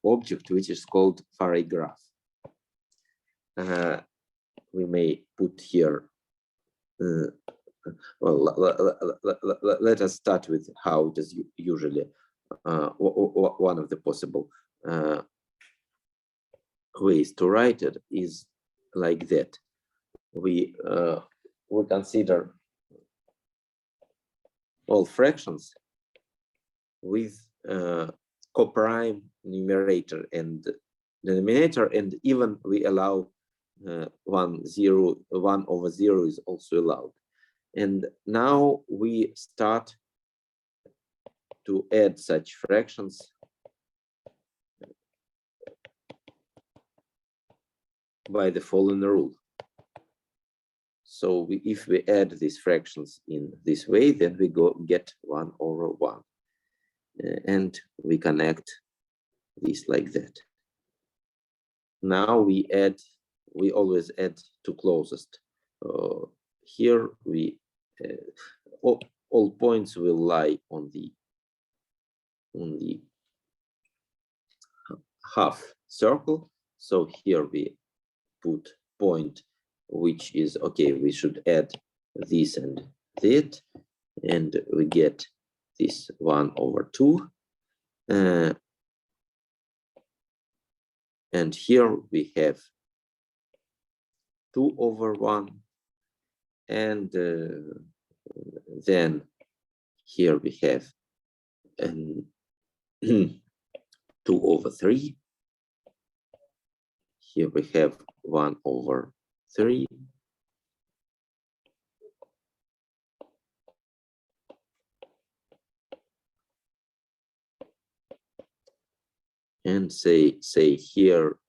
[SPEAKER 1] object, which is called Fourier graph. We may put here. Well, let us start with how it is usually one of the possible ways to write it is like that. We consider all fractions with coprime numerator and denominator, and even we allow 1 over 0 is also allowed. And now we start to add such fractions by the following rule. So if we add these fractions in this way, then we get 1/1. And we connect this like that. Now we always add to closest. Here we all points will lie on the half circle. So here we put point, which is okay. We should add this and that, and we get this 1/2. And here we have 2/1, and then here we have 2/3. Here we have 1/3. And say here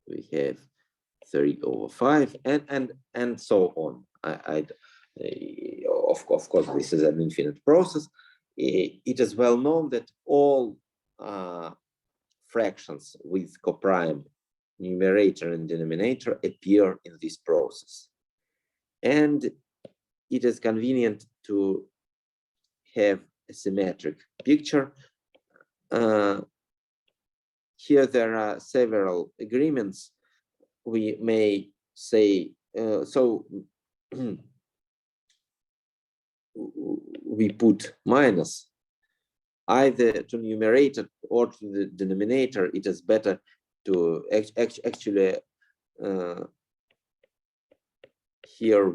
[SPEAKER 1] we have 3/5, and so on. Of course, this is an infinite process. It is well known that all fractions with coprime numerator and denominator appear in this process, and it is convenient to have a symmetric picture. Here there are several agreements. We may say we put minus either to numerator or to the denominator. It is better to actually here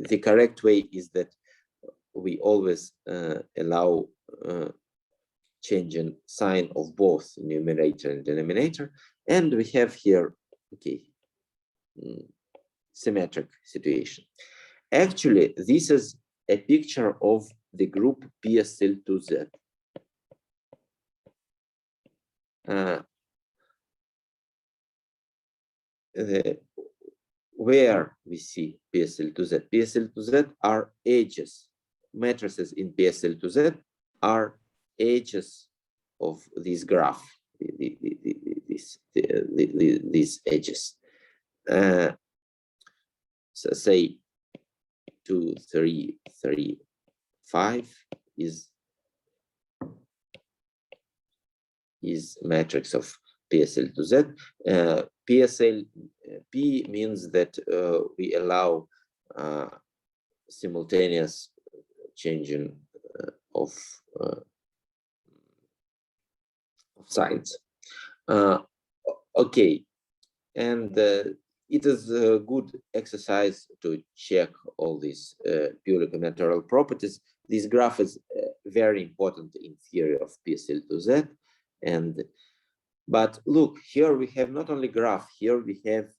[SPEAKER 1] the correct way is that we always allow changing sign of both numerator and denominator, and we have here symmetric situation. Actually, this is a picture of the group PSL2Z. Where we see PSL2Z. PSL2Z are edges. Matrices in PSL2Z are edges of this graph. These edges. So say 2, 3, 3, 5 is matrix of PSL2Z. PSL P means that we allow simultaneous changing of signs. Okay, and it is a good exercise to check all these purely combinatorial properties. This graph is very important in theory of PSL2Z. But look, here we have not only graph, here we have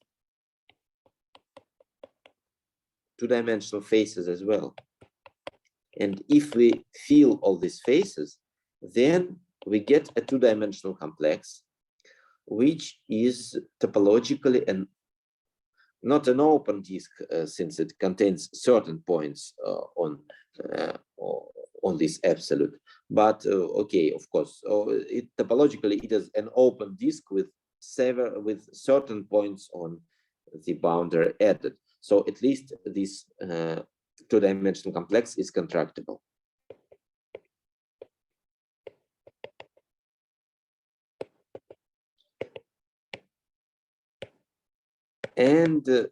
[SPEAKER 1] two-dimensional faces as well. And if we fill all these faces, then we get a two-dimensional complex, which is topologically and not an open disk, since it contains certain points on this absolute. But okay, of course, topologically it is an open disk with certain points on the boundary added. So at least this two-dimensional complex is contractible. And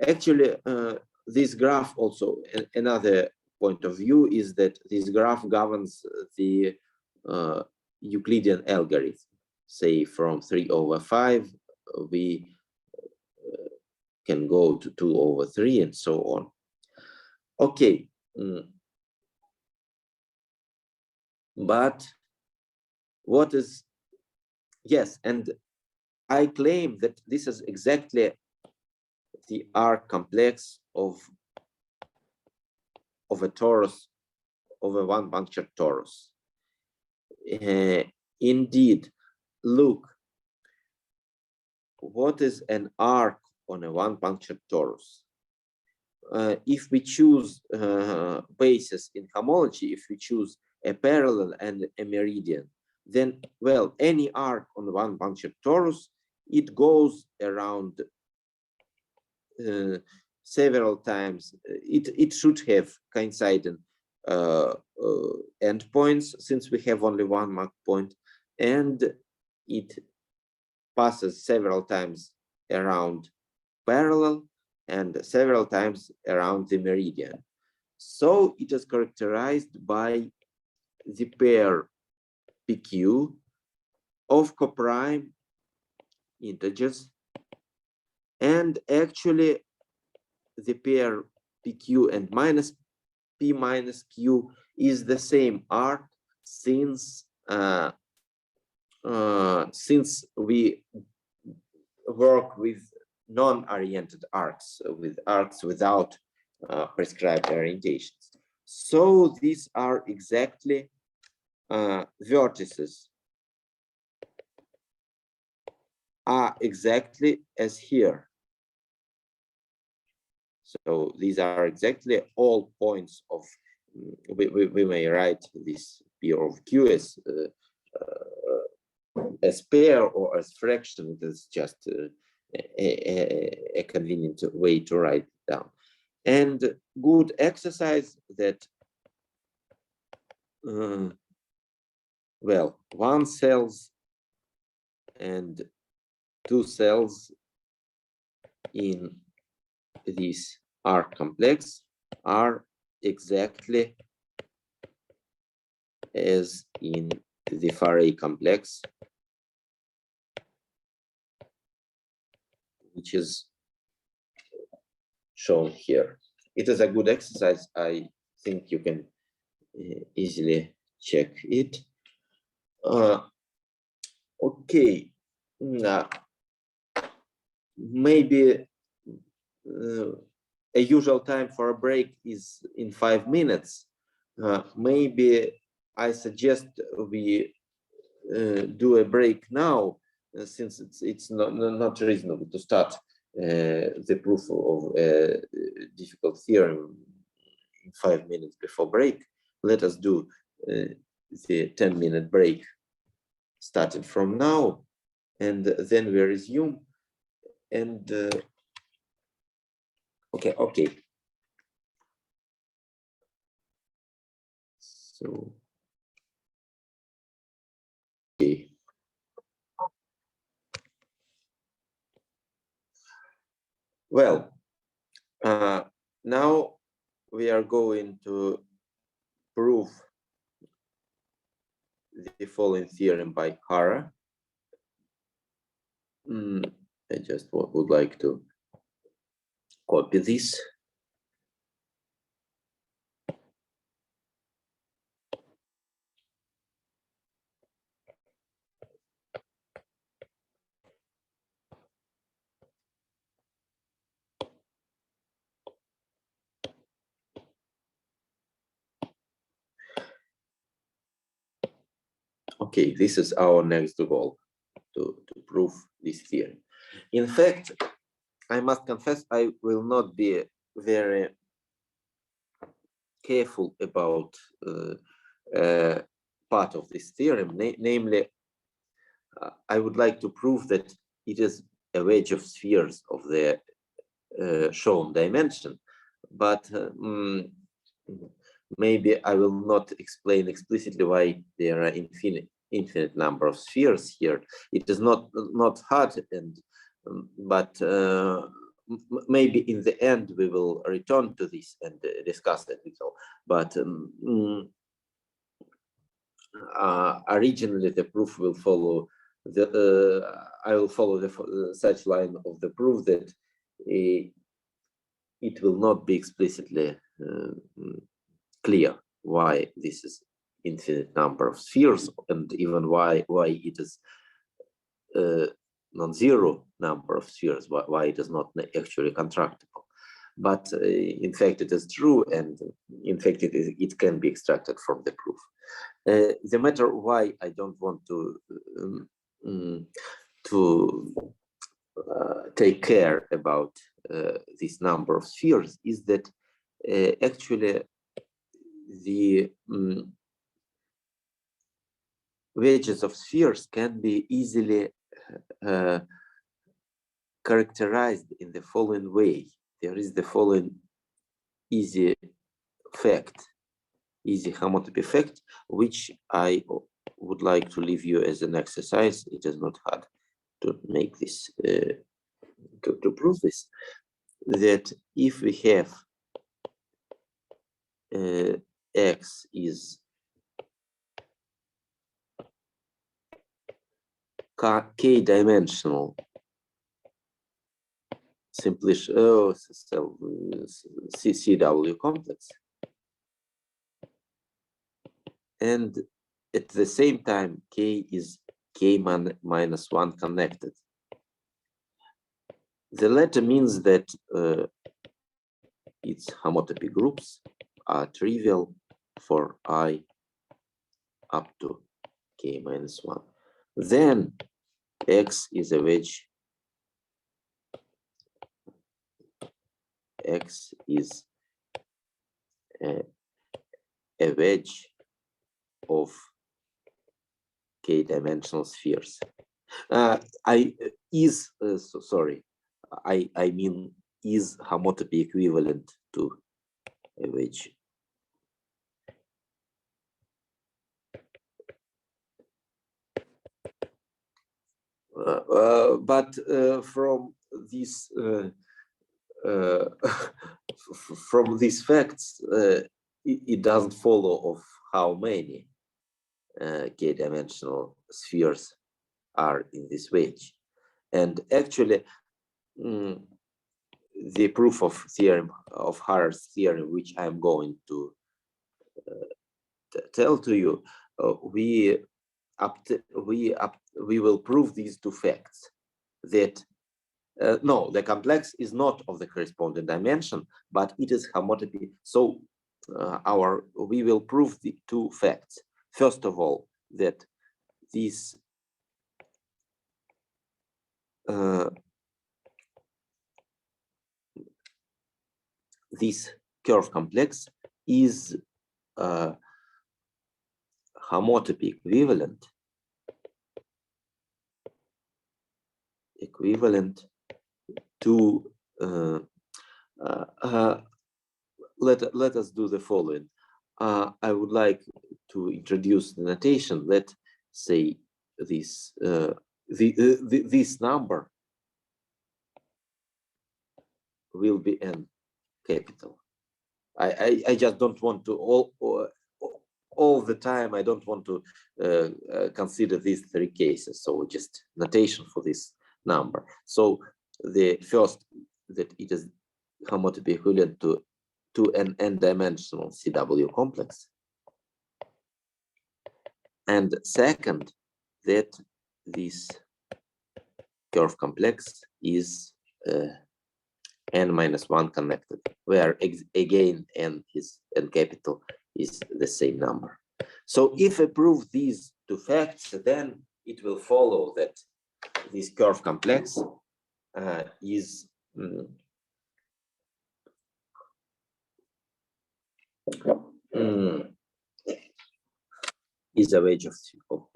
[SPEAKER 1] actually, this graph also, another point of view is that this graph governs the Euclidean algorithm. Say from 3/5, we can go to 2/3 and so on. Okay. But what is, yes, and I claim that this is exactly the arc complex of a torus, of a one-punctured torus. Indeed, look, what is an arc on a one-punctured torus. If we choose bases in homology, if we choose a parallel and a meridian, then, well, any arc on one punctured torus, it goes around several times. It should have coinciding endpoints, since we have only one mark point, and it passes several times around parallel and several times around the meridian. So it is characterized by the pair PQ of coprime integers, and actually the pair PQ and minus P minus Q is the same arc, since we work with non-oriented arcs, with arcs without prescribed orientations. So these are exactly vertices are exactly as here. So these are exactly all points of, we may write this P of Q as pair or as fraction. That's just a convenient way to write it down. And good exercise that, well, one cells and two cells in this arc complex are exactly as in the Fourier complex, which is shown here. It is a good exercise. I think you can easily check it. Okay, maybe a usual time for a break is in 5 minutes. Maybe I suggest we do a break now, since it's not reasonable to start the proof of a difficult theorem in 5 minutes before break. Let us do the 10-minute break starting from now, and then we resume. And okay. So, okay. Well, now we are going to prove the following theorem by Hara. I just would like to copy this. Okay, this is our next goal, to prove this theorem. In fact, I must confess, I will not be very careful about part of this theorem, namely, I would like to prove that it is a wedge of spheres of the shown dimension, but maybe I will not explain explicitly why there are infinite number of spheres here. It is not hard, and but maybe in the end we will return to this and discuss it. But originally the proof will follow the I will follow the such line of the proof that it will not be explicitly clear why this is infinite number of spheres, and even why it is non-zero number of spheres, why it is not actually constructible. But in fact it is true, and in fact it can be extracted from the proof. The matter why I don't want to take care about this number of spheres is that actually the wedges of spheres can be easily characterized in the following way. There is the following easy fact, easy homotopy fact, which I would like to leave you as an exercise. It is not hard to make this, to prove this, that if we have X is k-dimensional CW complex, and at the same time K is K-1 connected. The latter means that its homotopy groups are trivial for I up to K-1. Then X is a wedge. X is a wedge of k-dimensional spheres. I mean is homotopy equivalent to a wedge. But from this from these facts, it doesn't follow of how many k-dimensional spheres are in this wedge. And actually, the proof of theorem of Harar's theorem, which I'm going to tell to you, we will prove these two facts, that no, the complex is not of the corresponding dimension, but it is homotopy. So we will prove the two facts. First of all, that this this curve complex is homotopy equivalent to let us do the following. I would like to introduce the notation. Let's say this this number will be n capital. I just don't want to all the time. I don't want to consider these three cases. So just notation for this number. So the first, that it is homotopy equivalent to an n-dimensional CW complex, and second, that this curve complex is n-1 connected, where again n capital is the same number. So if I prove these two facts, then it will follow that this curve complex is a wedge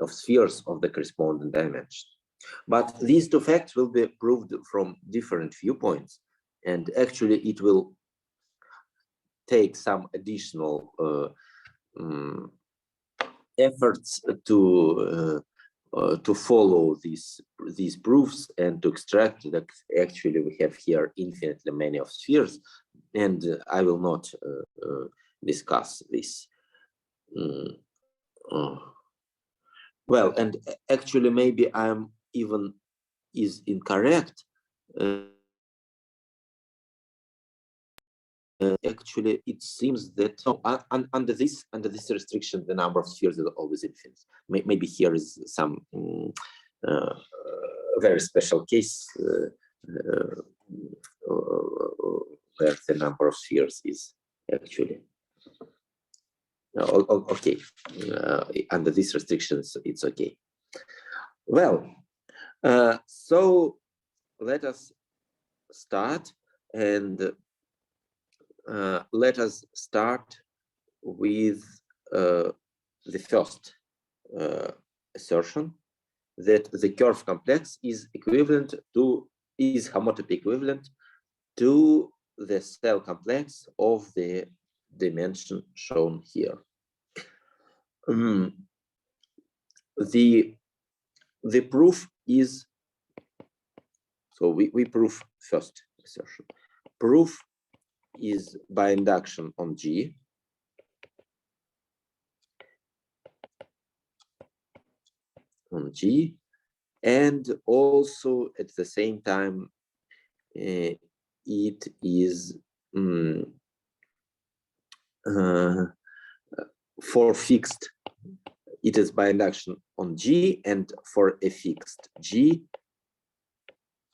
[SPEAKER 1] of spheres of the corresponding dimension. But these two facts will be proved from different viewpoints, and actually it will take some additional efforts to follow these proofs and to extract that actually we have here infinitely many of spheres, and I will not discuss this. Well, and actually maybe I'm even is incorrect. Actually, it seems that under this restriction, the number of spheres is always infinite. Maybe here is some very special case where the number of spheres is actually okay. Under these restrictions, it's okay. Well, so let us start, and let us start with the first assertion, that the curve complex is homotopy equivalent to the cell complex of the dimension shown here. The proof is, so we prove first assertion. Proof is by induction on G. On G, and also at the same time it is for fixed, it is by induction on G, and for a fixed G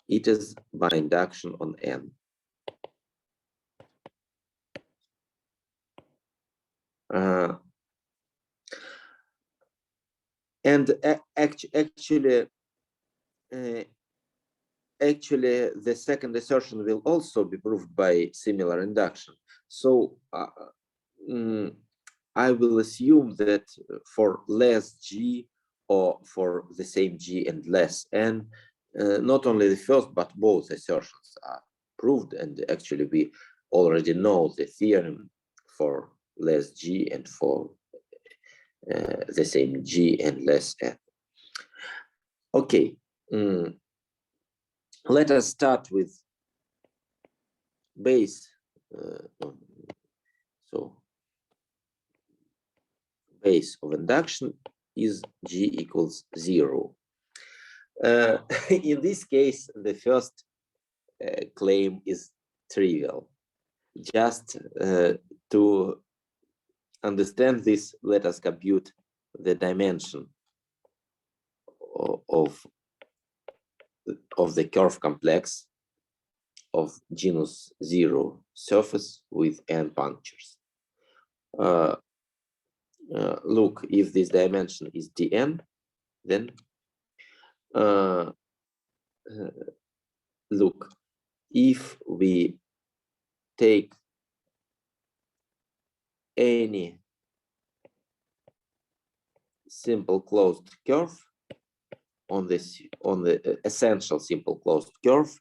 [SPEAKER 1] it is by induction on N. And actually the second assertion will also be proved by similar induction. So I will assume that for less G, or for the same G and less N, not only the first but both assertions are proved, and actually we already know the theorem for less G and for the same G and less N. Okay, let us start with base. So base of induction is G equals 0. In this case, the first claim is trivial. Just to understand this, let us compute the dimension of the curve complex of genus 0 surface with n punctures. Look, if this dimension is dn, then look, if we take any simple closed curve on the essential simple closed curve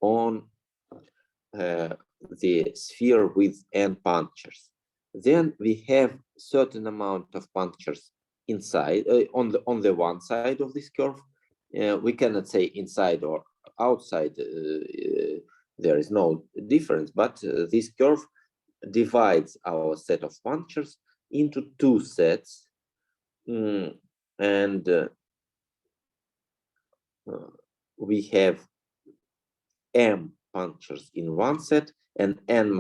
[SPEAKER 1] on the sphere with n punctures, then we have certain amount of punctures inside on the one side of this curve. We cannot say inside or outside, there is no difference, but this curve divides our set of punctures into two sets, and we have m punctures in one set and n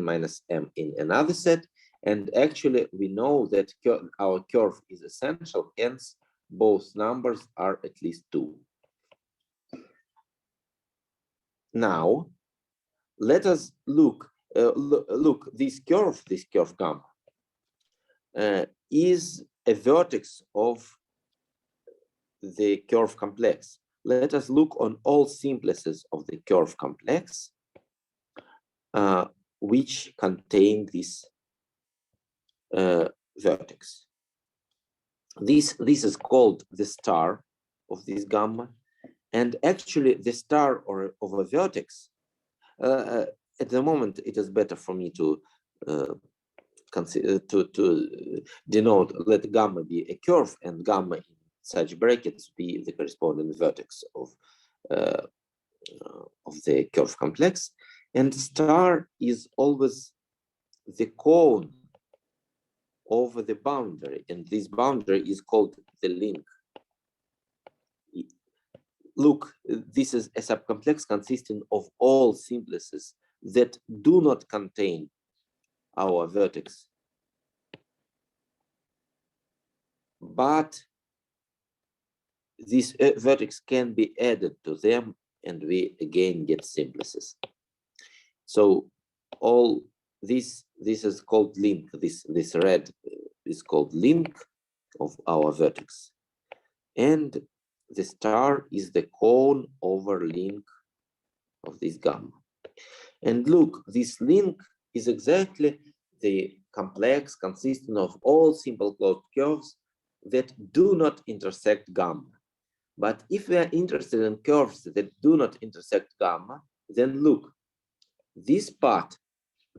[SPEAKER 1] minus m in another set. And actually we know that our curve is essential, hence both numbers are at least 2. Now let us look this curve gamma is a vertex of the curve complex. Let us look on all simplices of the curve complex which contain this vertex. This is called the star of this gamma, and actually the star of a vertex, at the moment it is better for me to consider to denote, let gamma be a curve and gamma in such brackets be the corresponding vertex of the curve complex, and star is always the cone over the boundary, and this boundary is called the link. Look, this is a subcomplex consisting of all simplices that do not contain our vertex, but this vertex can be added to them, and we again get simplices. So all this is called link. This red is called link of our vertex, and the star is the cone over link of this gamma. And look, this link is exactly the complex consisting of all simple closed curves that do not intersect gamma. But if we are interested in curves that do not intersect gamma, then look, this part,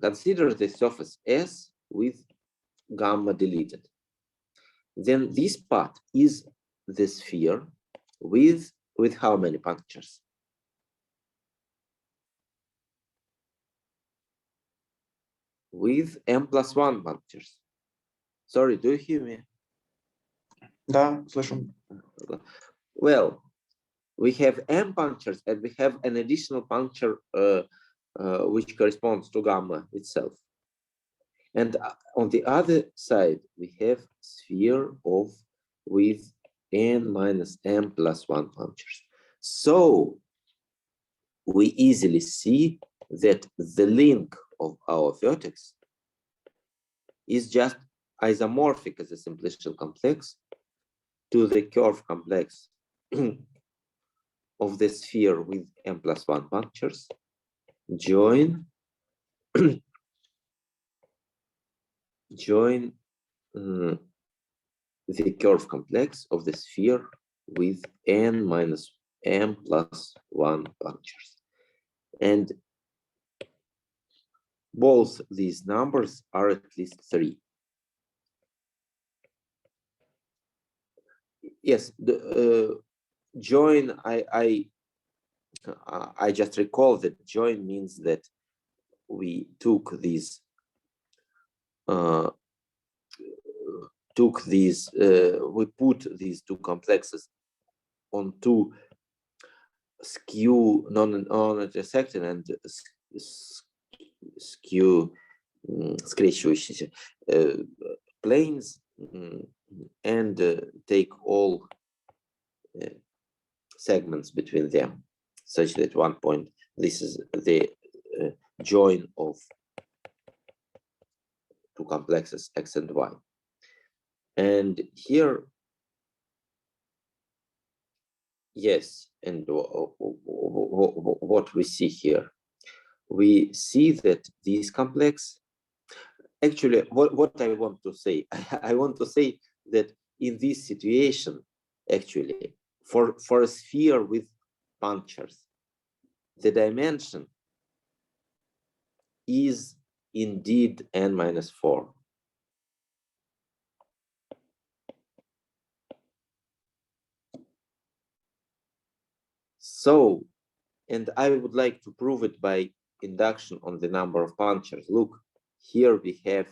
[SPEAKER 1] consider the surface S with gamma deleted. Then this part is the sphere with how many punctures? With m+1 punctures. Sorry, do you hear me?
[SPEAKER 2] Да, слышу.
[SPEAKER 1] Well, we have m punctures and we have an additional puncture which corresponds to gamma itself. And on the other side, we have sphere with n-m+1 punctures. So we easily see that the link of our vertex is just isomorphic as a simplicial complex to the curve complex of the sphere with m+1 punctures, join the curve complex of the sphere with n-m+1 punctures. And both these numbers are at least 3. Yes, the join, I just recall that join means that we took these we put these two complexes on two skew non-intersecting and skew скрещивающиеся planes and take all segments between them, such that one point, this is the join of two complexes x and y. And here, yes, and what we see here, we see that these complex, actually, what I want to say, I want to say that in this situation, actually, for a sphere with punctures, the dimension is indeed n-4. So, and I would like to prove it by induction on the number of punctures. Look, here we have,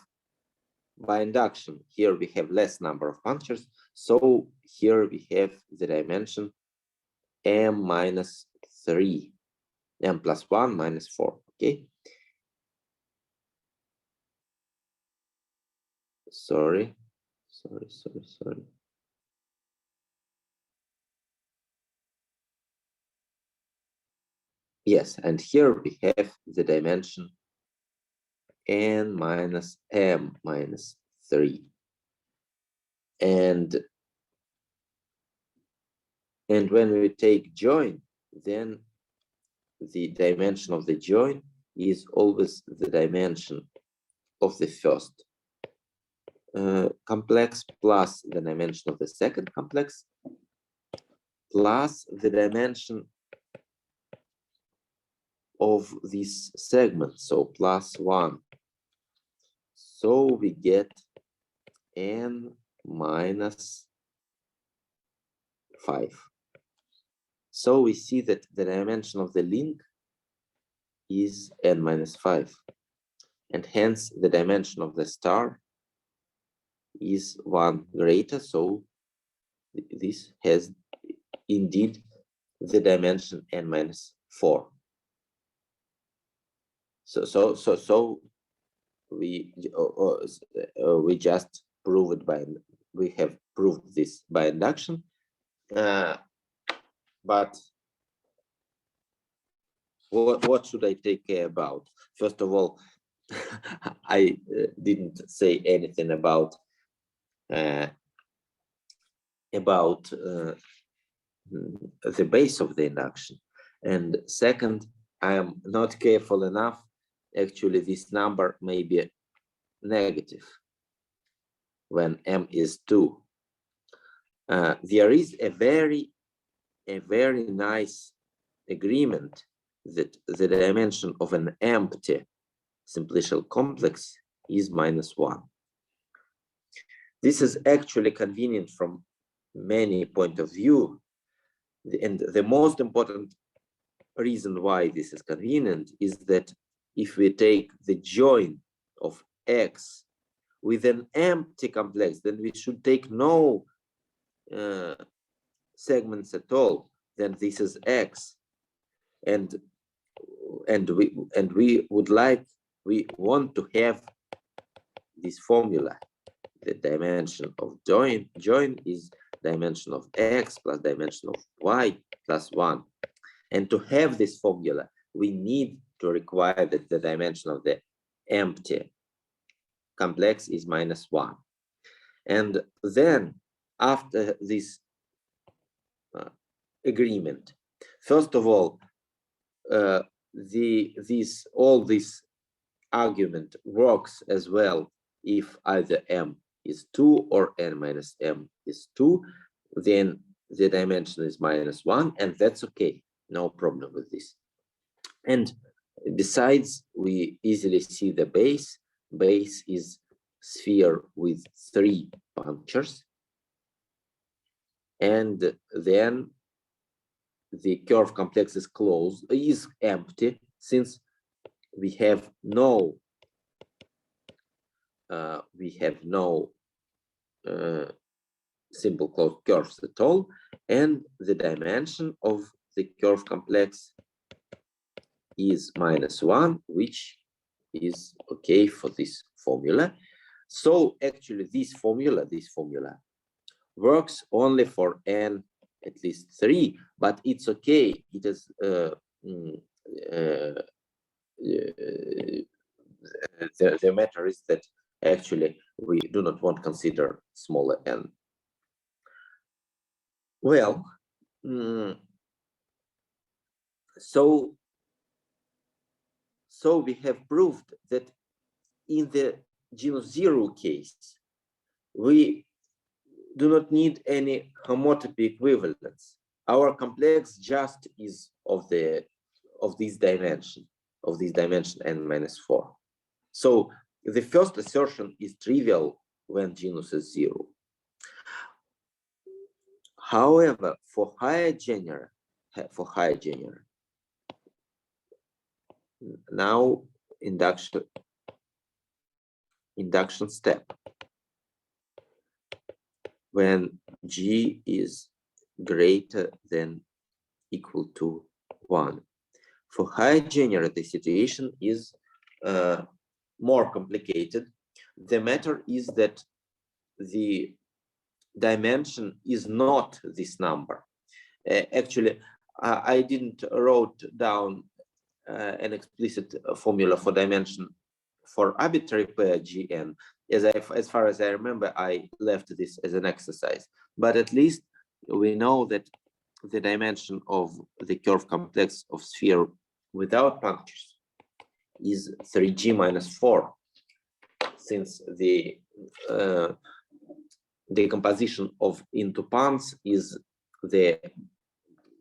[SPEAKER 1] by induction, here we have less number of punctures. So here we have the dimension m-3, m+1 minus 4, okay? Sorry. Yes, and here we have the dimension n-m-3. And when we take join, then the dimension of the join is always the dimension of the first complex plus the dimension of the second complex plus the dimension of this segment, so +1. So we get n-5. So we see that the dimension of the link is n-5, and hence the dimension of the star is 1 greater. So this has indeed the dimension n-4. So we just prove it by, we have proved this by induction, but what should I take care about? First of all, I didn't say anything about the base of the induction, and second, I am not careful enough, actually this number may be negative when m is 2. There is a very nice agreement that the dimension of an empty simplicial complex is -1. This is actually convenient from many points of view, and the most important reason why this is convenient is that if we take the join of x with an empty complex, then we should take no segments at all. Then this is x, and we want to have this formula. The dimension of join is dimension of x plus dimension of y plus 1. And to have this formula, we need to require that the dimension of the empty complex is -1. And then after this agreement, first of all, this argument works as well if either m is 2 or n minus m is 2, then the dimension is -1, and that's okay, no problem with this. And besides, we easily see the base. Base is sphere with 3 punctures, and then the curve complex is closed, is empty, since we have no simple closed curves at all, and the dimension of the curve complex is -1, which is okay for this formula. So actually this formula works only for n at least 3, but it's okay. It is the matter is that actually we do not want to consider smaller n. Well, so we have proved that in the genus 0 case, we do not need any homotopy equivalence. Our complex just is of this dimension n-4. So the first assertion is trivial when genus is 0. However, for higher genera, now induction step, when g is greater than equal to 1. For higher genera, the situation is more complicated. The matter is that the dimension is not this number. Actually, I didn't wrote down an explicit formula for dimension for arbitrary pair Gn. As far as I remember, I left this as an exercise. But at least we know that the dimension of the curve complex of sphere without punctures is 3g minus 4, since the decomposition of into pans is the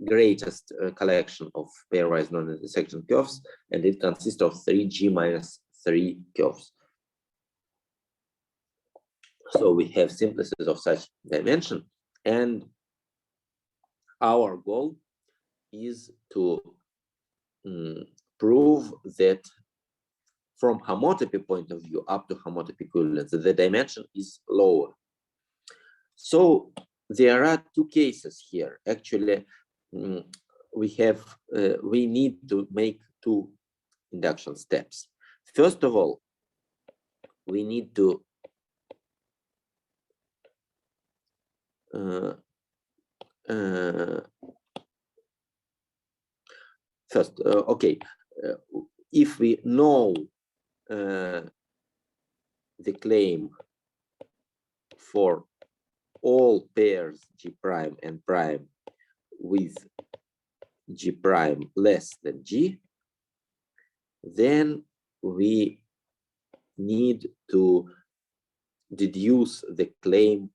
[SPEAKER 1] greatest collection of pairwise non-intersection curves, and it consists of 3g minus 3 curves. So we have simplices of such dimension, and our goal is to prove that from homotopy point of view up to homotopy equivalence, the dimension is lower. So there are two cases here. Actually, we need to make two induction steps. First of all, we need to if we know the claim for all pairs G prime and prime with G prime less than G, then we need to deduce the claim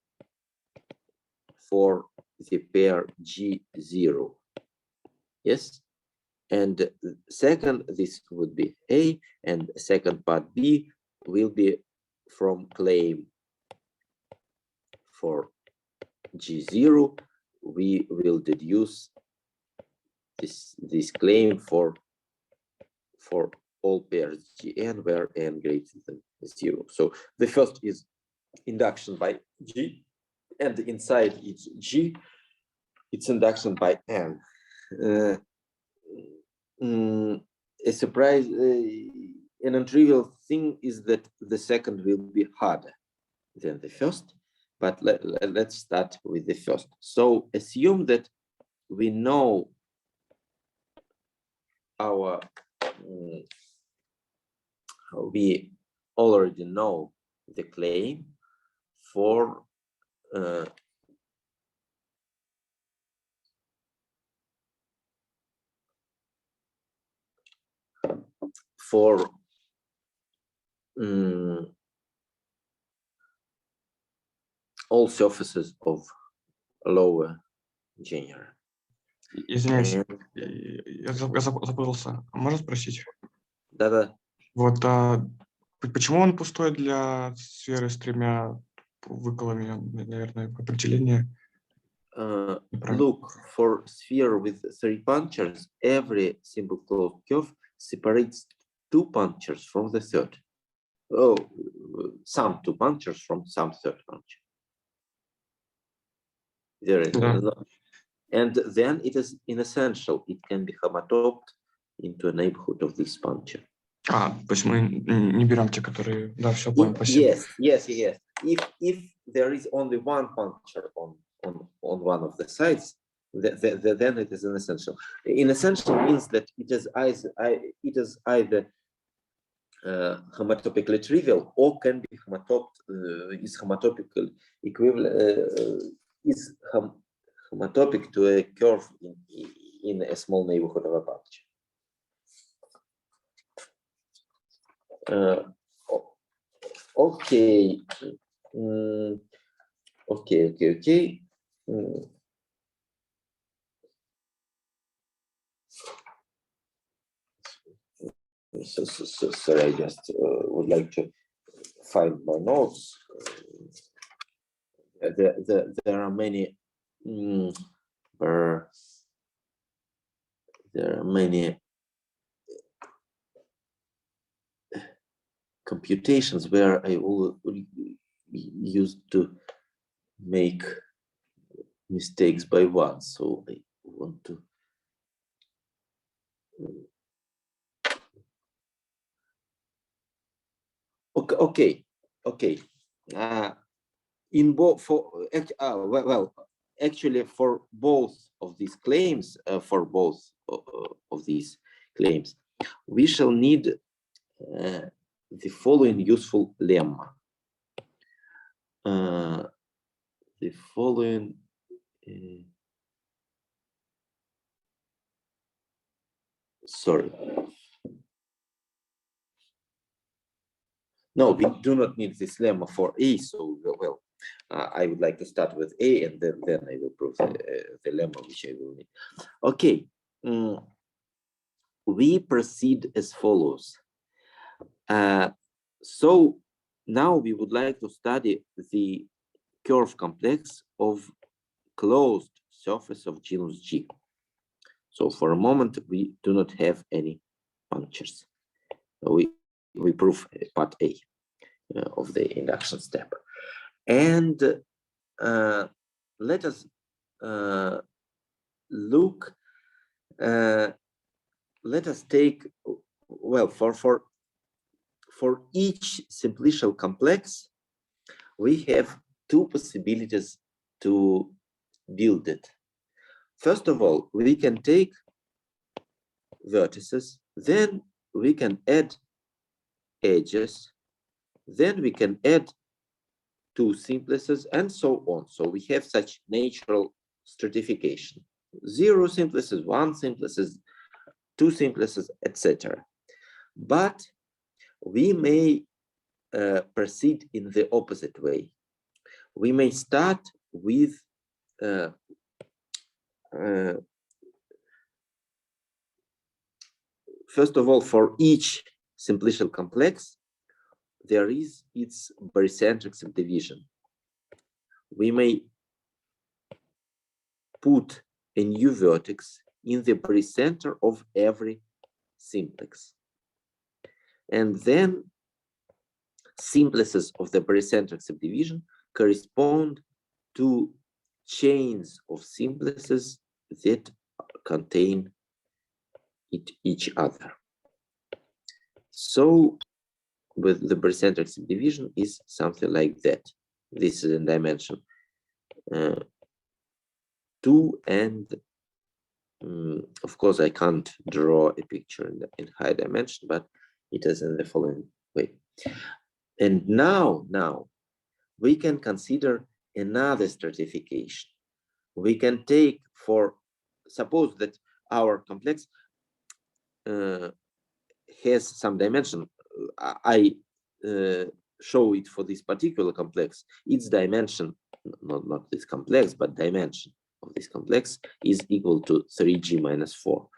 [SPEAKER 1] for the pair G0. Yes, and second, this would be A, and second part B will be from claim for G0. We will deduce this claim for all pairs Gn where n greater than 0. So the first is induction by G, and inside each G, it's induction by n. A surprise, an untrivial thing is that the second will be harder than the first, but let's start with the first. So assume that we know we already know the claim for all surfaces of lower genera.
[SPEAKER 2] Извиняюсь, я запутался. Можно спросить?
[SPEAKER 1] Да-да.
[SPEAKER 2] Вот почему он пустой для сферы с тремя выколами, наверное, определение?
[SPEAKER 1] Look, for sphere with 3 punctures, every simple closed curve separates 2 punctures from the third. Oh, some 2 punctures from some third puncture. There is and then it is inessential. It can be homotoped into a neighborhood of this puncture.
[SPEAKER 2] То есть мы не берем те, которые... Да, все понял, спасибо.
[SPEAKER 1] Yes. If there is only one puncture on one of the sides, then it is inessential. Inessential means that it is either homotopically trivial or can be homotoped, is homotopical equivalent, is homotopic to a curve in a small neighborhood of a puncture. Okay. So sorry, I just would like to find my notes. There are many computations where I used to make mistakes by one, so I want to okay. In both actually for both of these claims, we shall need the following useful lemma. The following sorry. No, we do not need this lemma for A, so well, I would like to start with A, and then I will prove the lemma which I will need. Okay, we proceed as follows. So now we would like to study the curve complex of closed surface of genus G. So for a moment, we do not have any punctures. We prove part A of the induction step. And let us look, let us take, well, for each simplicial complex, we have 2 possibilities to build it. First of all, we can take vertices, then we can add edges, then we can add 2 simplices, and so on. So we have such natural stratification: 0 simplices, 1 simplices, 2 simplices, etc. But we may proceed in the opposite way. We may start with first of all, for each simplicial complex, there is its barycentric subdivision. We may put a new vertex in the barycenter of every simplex. And then simplices of the barycentric subdivision correspond to chains of simplices that contain each other. So with the barycentric subdivision is something like that. This is in dimension 2, and of course I can't draw a picture in high dimension, but it is in the following way. And now we can consider another stratification. We can take, for suppose that our complex has some dimension. I show it for this particular complex. Its dimension, not this complex, but dimension of this complex is equal to 3g minus 4.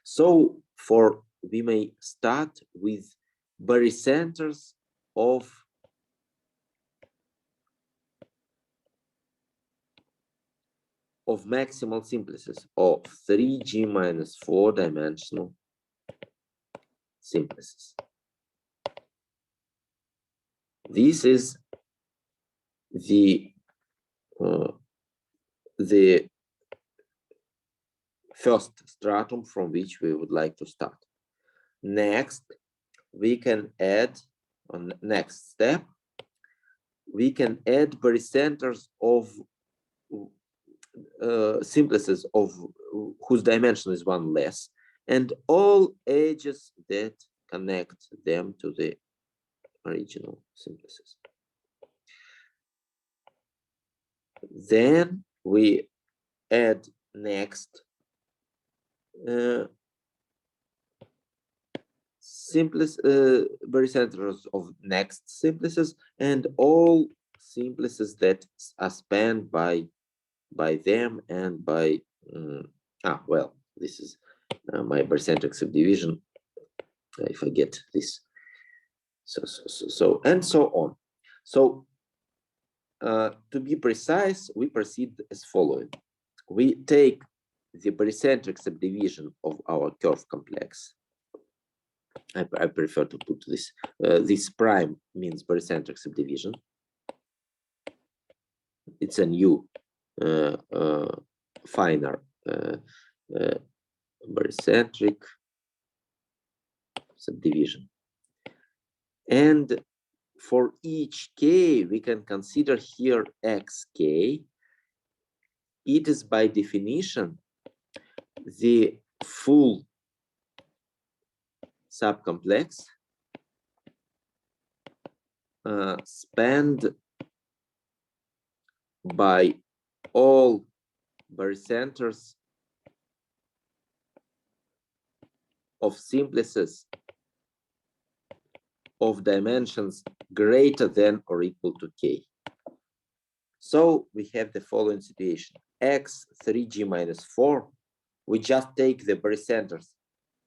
[SPEAKER 1] So we may start with barycenters of maximal simplices, of 3g minus 4 dimensional simplices. This is the first stratum from which we would like to start. Next, we can add, on next step, we can add barycenters of simplices of whose dimension is one less, and all edges that connect them to the original simplices. Then we add next barycenters of next simplices, and all simplices that are spanned by them and by well, this is my barycentric subdivision. I forget this. So and so on. So to be precise, we proceed as following. We take the barycentric subdivision of our curve complex. I prefer to put this. This prime means barycentric subdivision. It's a new finer barycentric subdivision. And for each k, we can consider here xk. It is by definition the full subcomplex spanned by all barycenters of simplices of dimensions greater than or equal to k. So we have the following situation: x 3g minus 4, we just take the barycenters,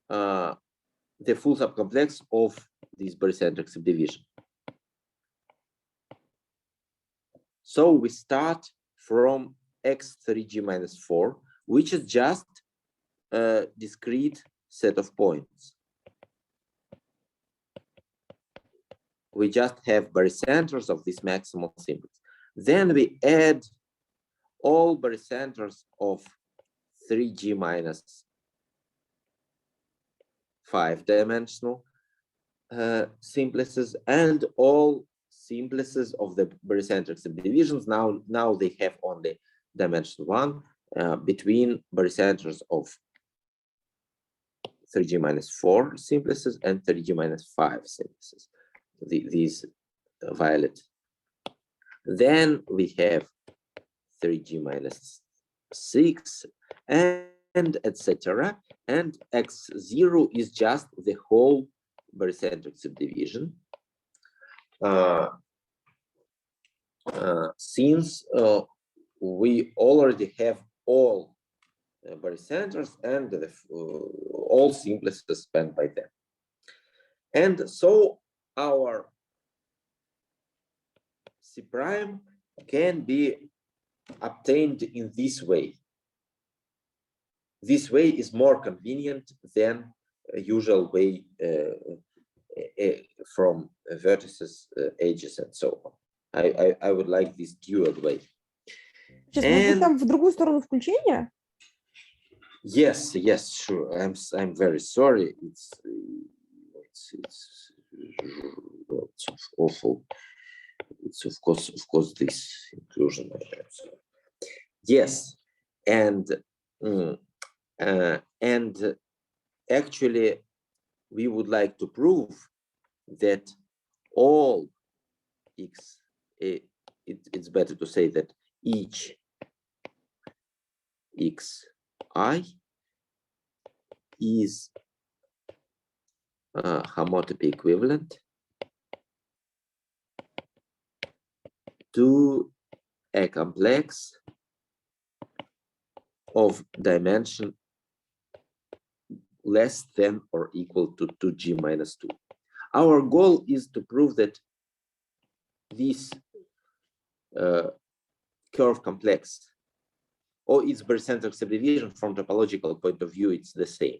[SPEAKER 1] the full subcomplex of this barycentric subdivision. So we start from x 3g minus 4, which is just a discrete set of points. We just have barycenters of this maximal simplex. Then we add all barycenters of 3g minus 5-dimensional simplices and all simplices of the barycentric subdivisions. Now they have only dimension 1 between barycenters of 3g minus 4 simplices and 3g minus 5 simplices. These violet. Then we have 3g minus 6 and etc. And x0 is just the whole barycentric subdivision, since we already have all barycenters and all simplices spanned by them. And so our C prime can be obtained in this way. This way is more convenient than a usual way from vertices, edges, and so on. I would like this dual way.
[SPEAKER 3] Сейчас, может быть, там в другую сторону включения?
[SPEAKER 1] Yes, yes, sure. I'm very sorry. It's awful. It's of course this inclusion. Yes, and actually we would like to prove that all x, it's better to say that each xi is homotopy equivalent to a complex of dimension less than or equal to 2g minus 2. Our goal is to prove that this curve complex or its barycentric subdivision from topological point of view, it's the same,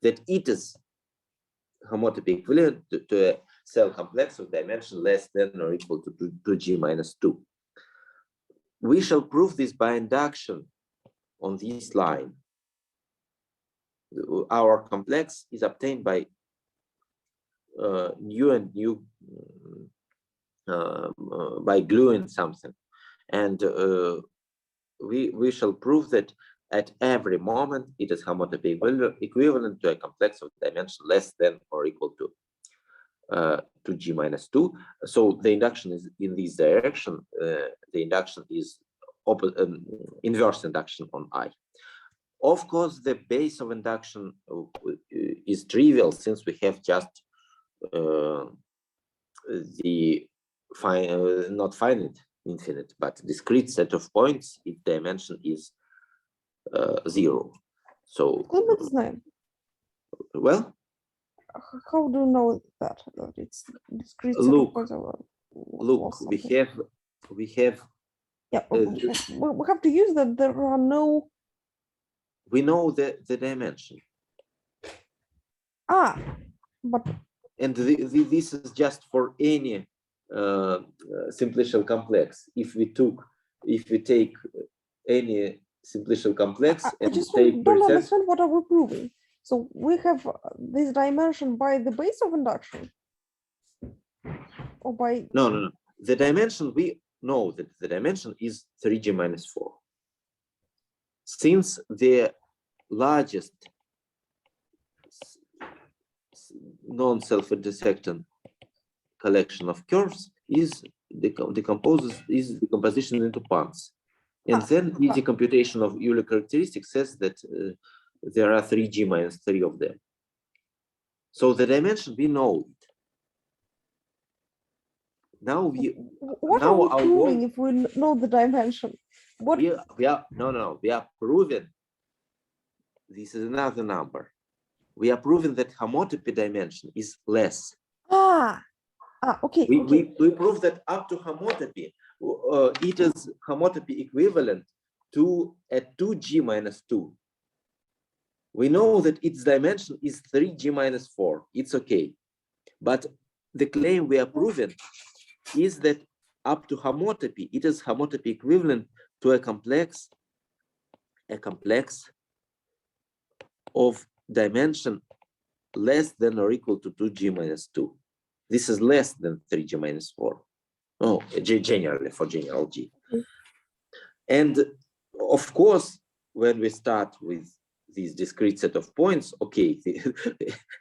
[SPEAKER 1] that it is homotopy equivalent to a cell complex of dimension less than or equal to 2g minus 2. We shall prove this by induction on this line. Our complex is obtained by by gluing something, and we shall prove that at every moment it is homotopy equivalent to a complex of dimension less than or equal to 2g minus 2. So the induction is in this direction. The induction is inverse induction on I. Of course, the base of induction is trivial since we have just the not finite, infinite, but discrete set of points. Its dimension is 0. So, well,
[SPEAKER 3] how do you know that it's discrete?
[SPEAKER 1] Look, we have.
[SPEAKER 3] Yeah, we have to use that. There are no.
[SPEAKER 1] We know the dimension.
[SPEAKER 3] But.
[SPEAKER 1] And this is just for any simplicial complex. If we take any simplicial complex,
[SPEAKER 3] I just don't understand what are we proving. So we have this dimension by the base of induction, or by
[SPEAKER 1] no. The dimension, we know that the dimension is 3g minus 4. Since the largest non-self-intersecting collection of curves is the decomposition into punts, and then easy computation of Euler characteristics says that there are 3g minus 3 of them. So the dimension, we know it. Now we
[SPEAKER 3] are proving if we know the dimension? What
[SPEAKER 1] we are proving. This is another number. We are proving that homotopy dimension is less.
[SPEAKER 3] Okay.
[SPEAKER 1] We prove that up to homotopy, it is homotopy equivalent to a 2g minus 2. We know that its dimension is 3g minus 4. It's okay. But the claim we are proving is that up to homotopy, it is homotopy equivalent to a complex of dimension less than or equal to 2g minus 2. This is less than 3g minus 4. Oh, generally for general G. And of course, when we start with this discrete set of points, okay,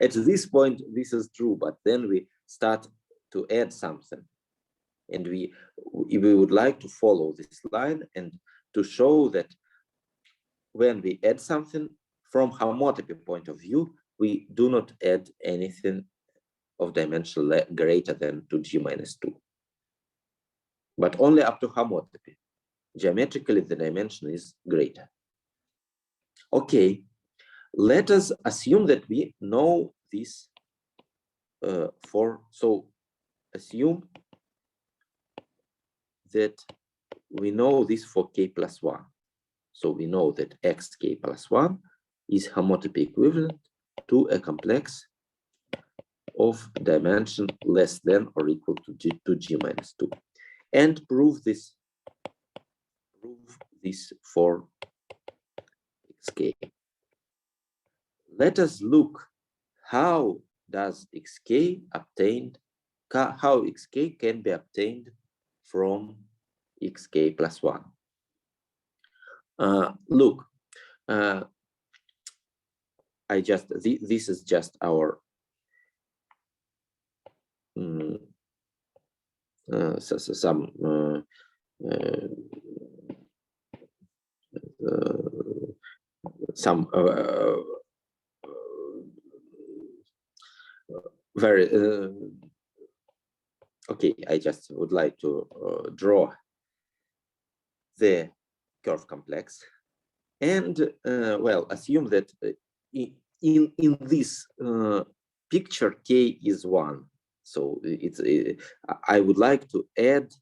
[SPEAKER 1] at this point, this is true, but then we start to add something. And we would like to follow this line and to show that when we add something from homotopy point of view, we do not add anything of dimension greater than 2G minus 2. But only up to homotopy. Geometrically, the dimension is greater. Okay, let us assume that we know this so assume that we know this for k plus 1. So we know that xk plus 1 is homotopy equivalent to a complex of dimension less than or equal to G minus 2. And prove this for xk. Let us look how does xk how xk can be obtained from xk plus 1. Look, this is just our very okay. I just would like to draw the curve complex, and well, assume that in this picture k is 1. So it's I would like to add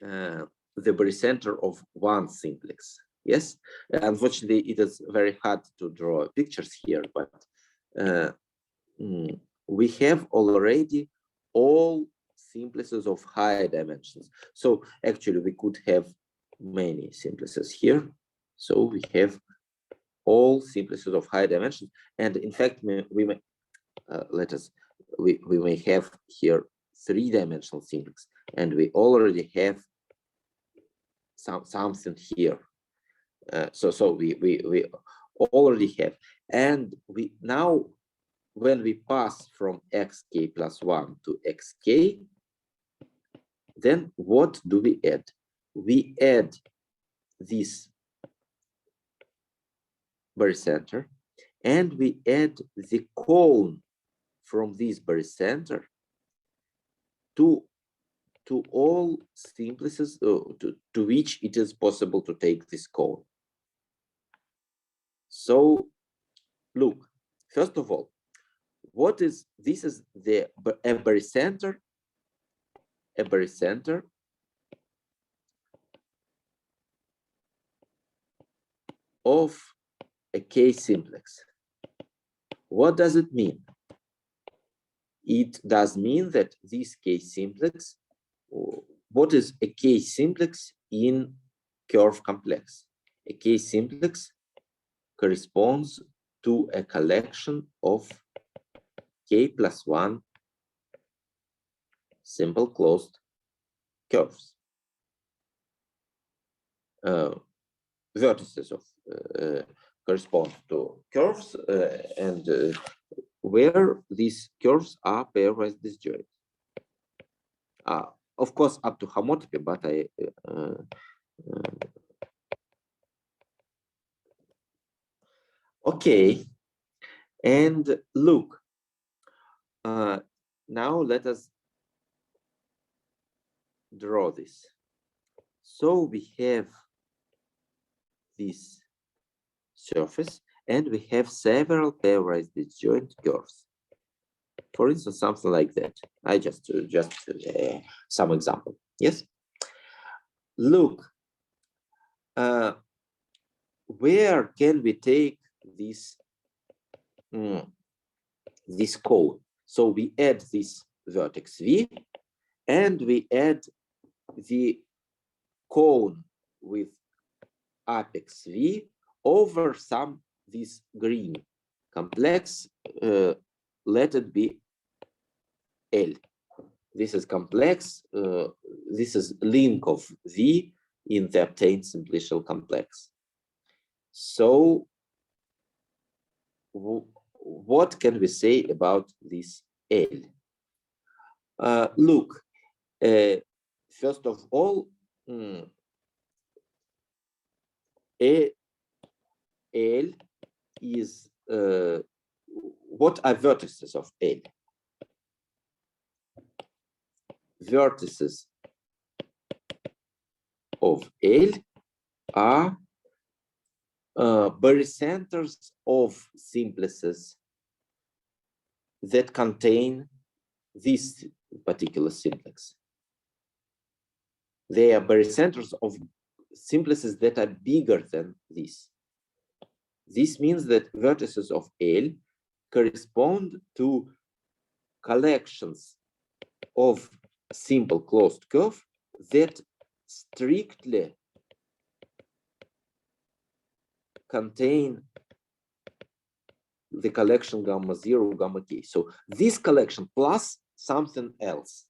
[SPEAKER 1] the barycenter of one simplex. Yes, unfortunately, it is very hard to draw pictures here, but we have already all simplices of higher dimensions. So actually, we could have many simplices here. So we have all simplices of higher dimensions, and in fact, we may we may have here 3-dimensional simplex, and we already have something here. So we already have, and we now, when we pass from xk plus 1 to xk, then what do we add? We add this barycenter, and we add the cone from this barycenter to all simplices to which it is possible to take this cone. So look, first of all, what is this? Is a barycenter of a k simplex. What does it mean? It does mean that this k simplex, what is a k simplex in curve complex? A k simplex corresponds to a collection of k plus 1 simple closed curves. Vertices of correspond to curves, and where these curves are pairwise disjoint. Of course, up to homotopy, but okay. And look, now let us draw this. So we have this surface, and we have several pairwise disjoint curves. For instance, something like that. I just some example. Yes. Look, where can we take this this cone? So we add this vertex v, and we add the cone with apex v over some this green complex. Let it be L. This is complex. This is link of v in the obtained simplicial complex. So what can we say about this L? Look, first of all, L is what are vertices of L? vertices of L are barycenters of simplices that contain this particular simplex. They are barycenters of simplices that are bigger than this. This means that vertices of L correspond to collections of simple closed curve that strictly contain the collection gamma 0, gamma k. So this collection plus something else.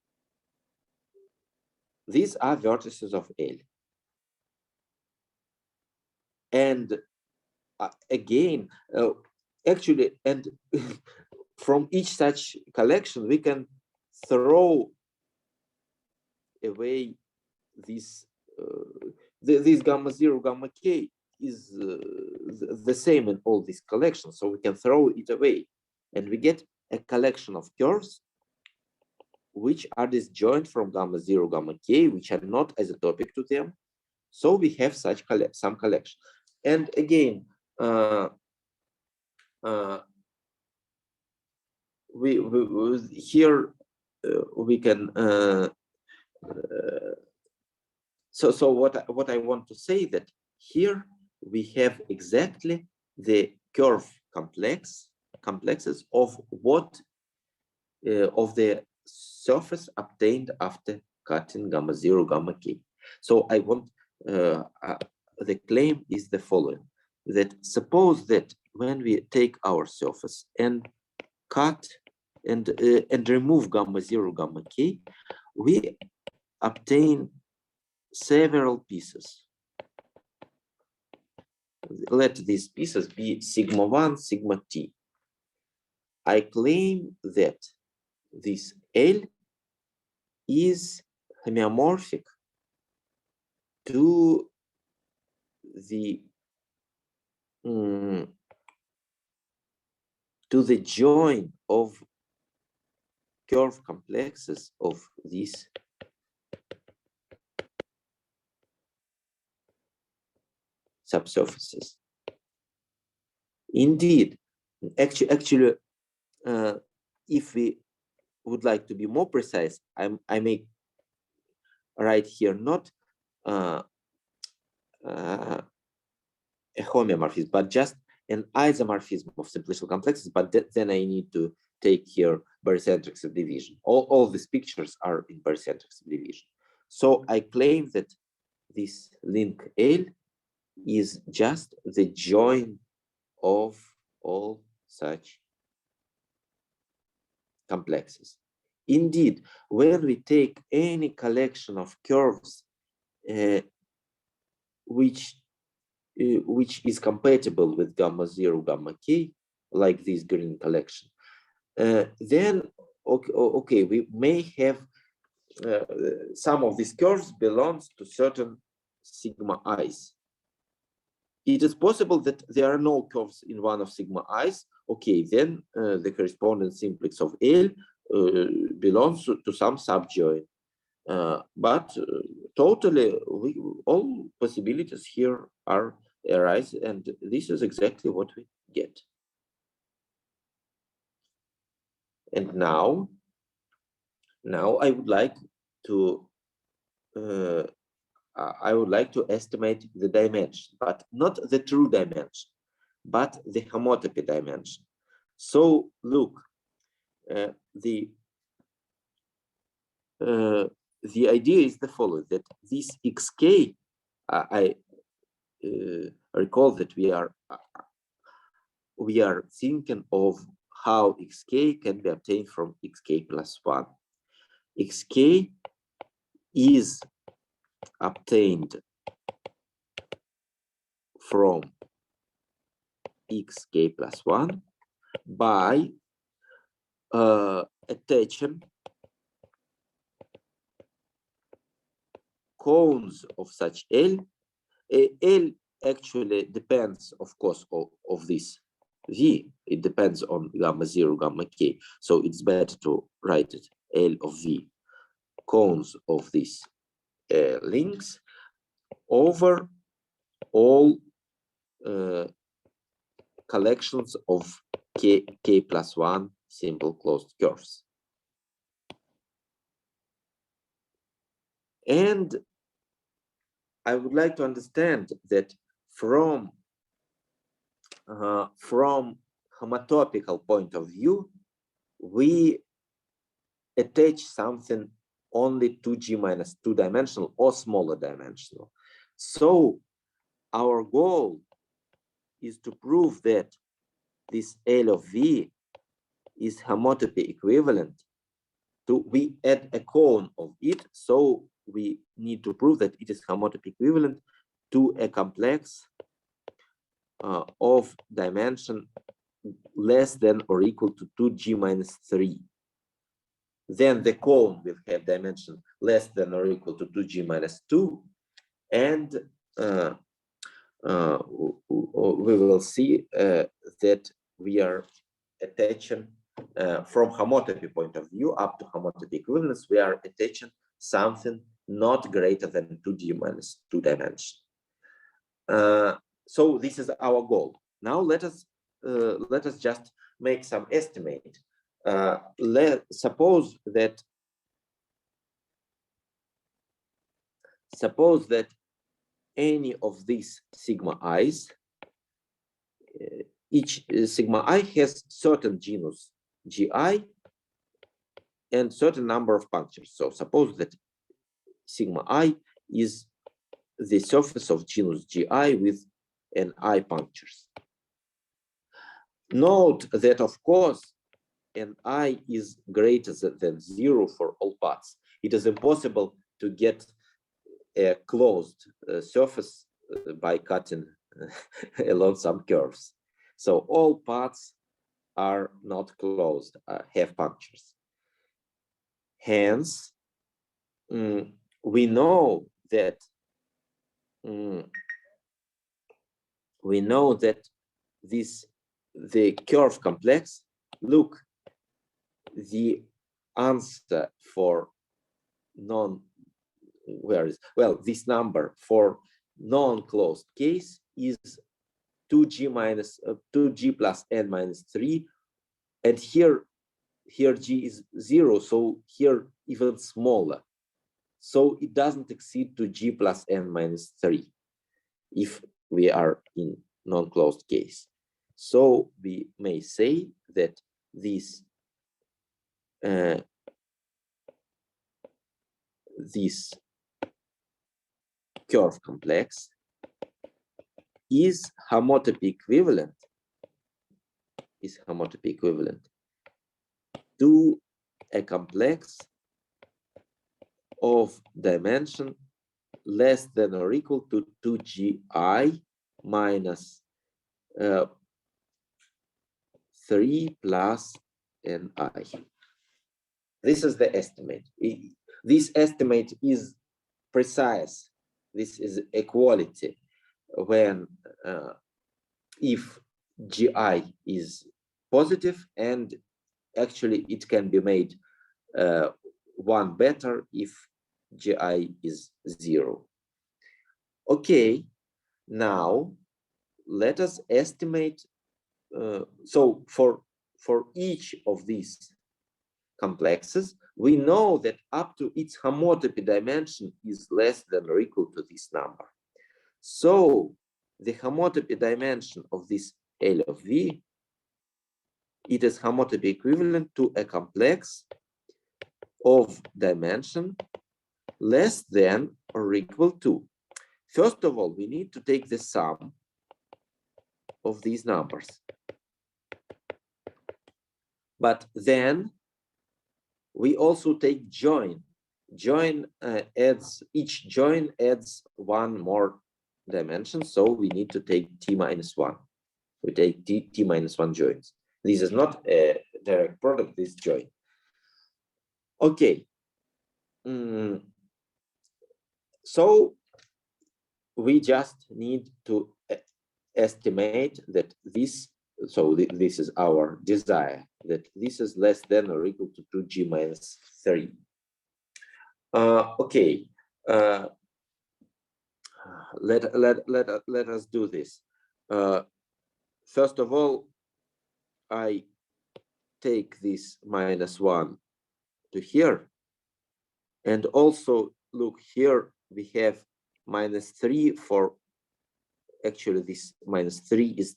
[SPEAKER 1] These are vertices of L. And again, actually, and from each such collection, we can throw away this, this gamma 0, gamma k is the same in all these collections, so we can throw it away. And we get a collection of curves which are disjoint from gamma 0, gamma k, which are not isotopic to them. So we have such some collection. And again, here we can so what I want to say that here we have exactly the curve complexes of what of the surface obtained after cutting gamma 0, gamma k. So I want the claim is the following: that suppose that when we take our surface and cut and remove gamma 0, gamma k, we obtain several pieces. Let these pieces be sigma 1, sigma t. I claim that this L is homeomorphic to the join of curve complexes of these subsurfaces. Indeed, actually, if we would like to be more precise, I may write here not a homeomorphism, but just an isomorphism of simplicial complexes. But then I need to take here barycentric subdivision. All these pictures are in barycentric subdivision. So I claim that this link L is just the join of all such complexes. Indeed, when we take any collection of curves which is compatible with gamma 0, gamma k, like this green collection, then okay, we may have some of these curves belongs to certain sigma i's. It is possible that there are no curves in one of sigma i's. Okay, then the corresponding simplex of L belongs to some subjoin. But totally, all possibilities here arise, and this is exactly what we get. And now I would like to estimate the dimension, but not the true dimension, but the homotopy dimension. So look, the idea is the following: that this xk, I recall that we are thinking of how xk can be obtained from xk plus 1. Xk is obtained from xk plus 1 by attaching cones of such L. L actually depends, of course, of this V. It depends on gamma 0, gamma k. So it's better to write it L of V. cones of these links over all collections of k plus 1 simple closed curves. And I would like to understand that from homotopical point of view, we attach something only 2g minus 2 dimensional or smaller dimensional. So our goal is to prove that this L of V is homotopy equivalent to, we add a cone of it, so we need to prove that it is homotopy equivalent to a complex of dimension less than or equal to 2g minus 3. Then the cone will have dimension less than or equal to 2g minus 2, and we will see that we are attaching from homotopy point of view up to homotopy equivalence, we are attaching something not greater than 2g minus 2 dimension. So this is our goal. Now let us just make some estimate. Suppose that any of these sigma i's, each sigma I has certain genus gi and certain number of punctures. So suppose that sigma I is the surface of genus gi with an I punctures. Note that, of course, an I is greater than 0 for all paths. It is impossible to get a closed surface by cutting along some curves. So all paths are not closed, have punctures. Hence, we know that the curve complex, look, the answer for this number for non-closed case is 2g plus n minus 3, and here g is 0, so here even smaller. So it doesn't exceed 2g plus n minus 3 if we are in non-closed case. So we may say that this curve complex is homotopy equivalent to a complex of dimension less than or equal to 2gi minus 3 plus ni. This is the estimate. This estimate is precise. This is equality when if gi is positive, and actually it can be made one better if gi is 0. Okay, now let us estimate. So for each of these complexes, we know that up to its homotopy dimension is less than or equal to this number. So the homotopy dimension of this L of V, it is homotopy equivalent to a complex of dimension less than or equal to. First of all, we need to take the sum of these numbers. But then we also take join. Each join adds one more dimension, so we need to take t minus 1. We take t minus 1 joins. This is not a direct product, this join. Okay. So we just need to estimate that this, so this is our desire, that this is less than or equal to 2g minus 3. Okay. Let us do this. First of all, I take this -1 to here, and also look here we have -3 for, actually this -3 is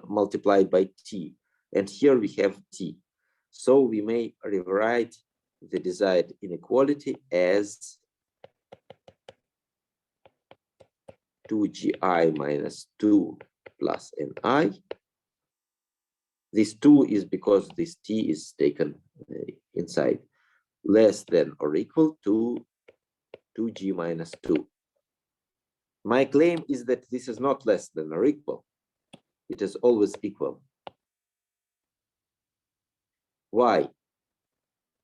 [SPEAKER 1] multiplied by t, and here we have t, so we may rewrite the desired inequality as 2gi minus 2 plus ni. This 2 is because this t is taken inside, less than or equal to 2g minus 2. My claim is that this is not less than or equal. It is always equal. Why?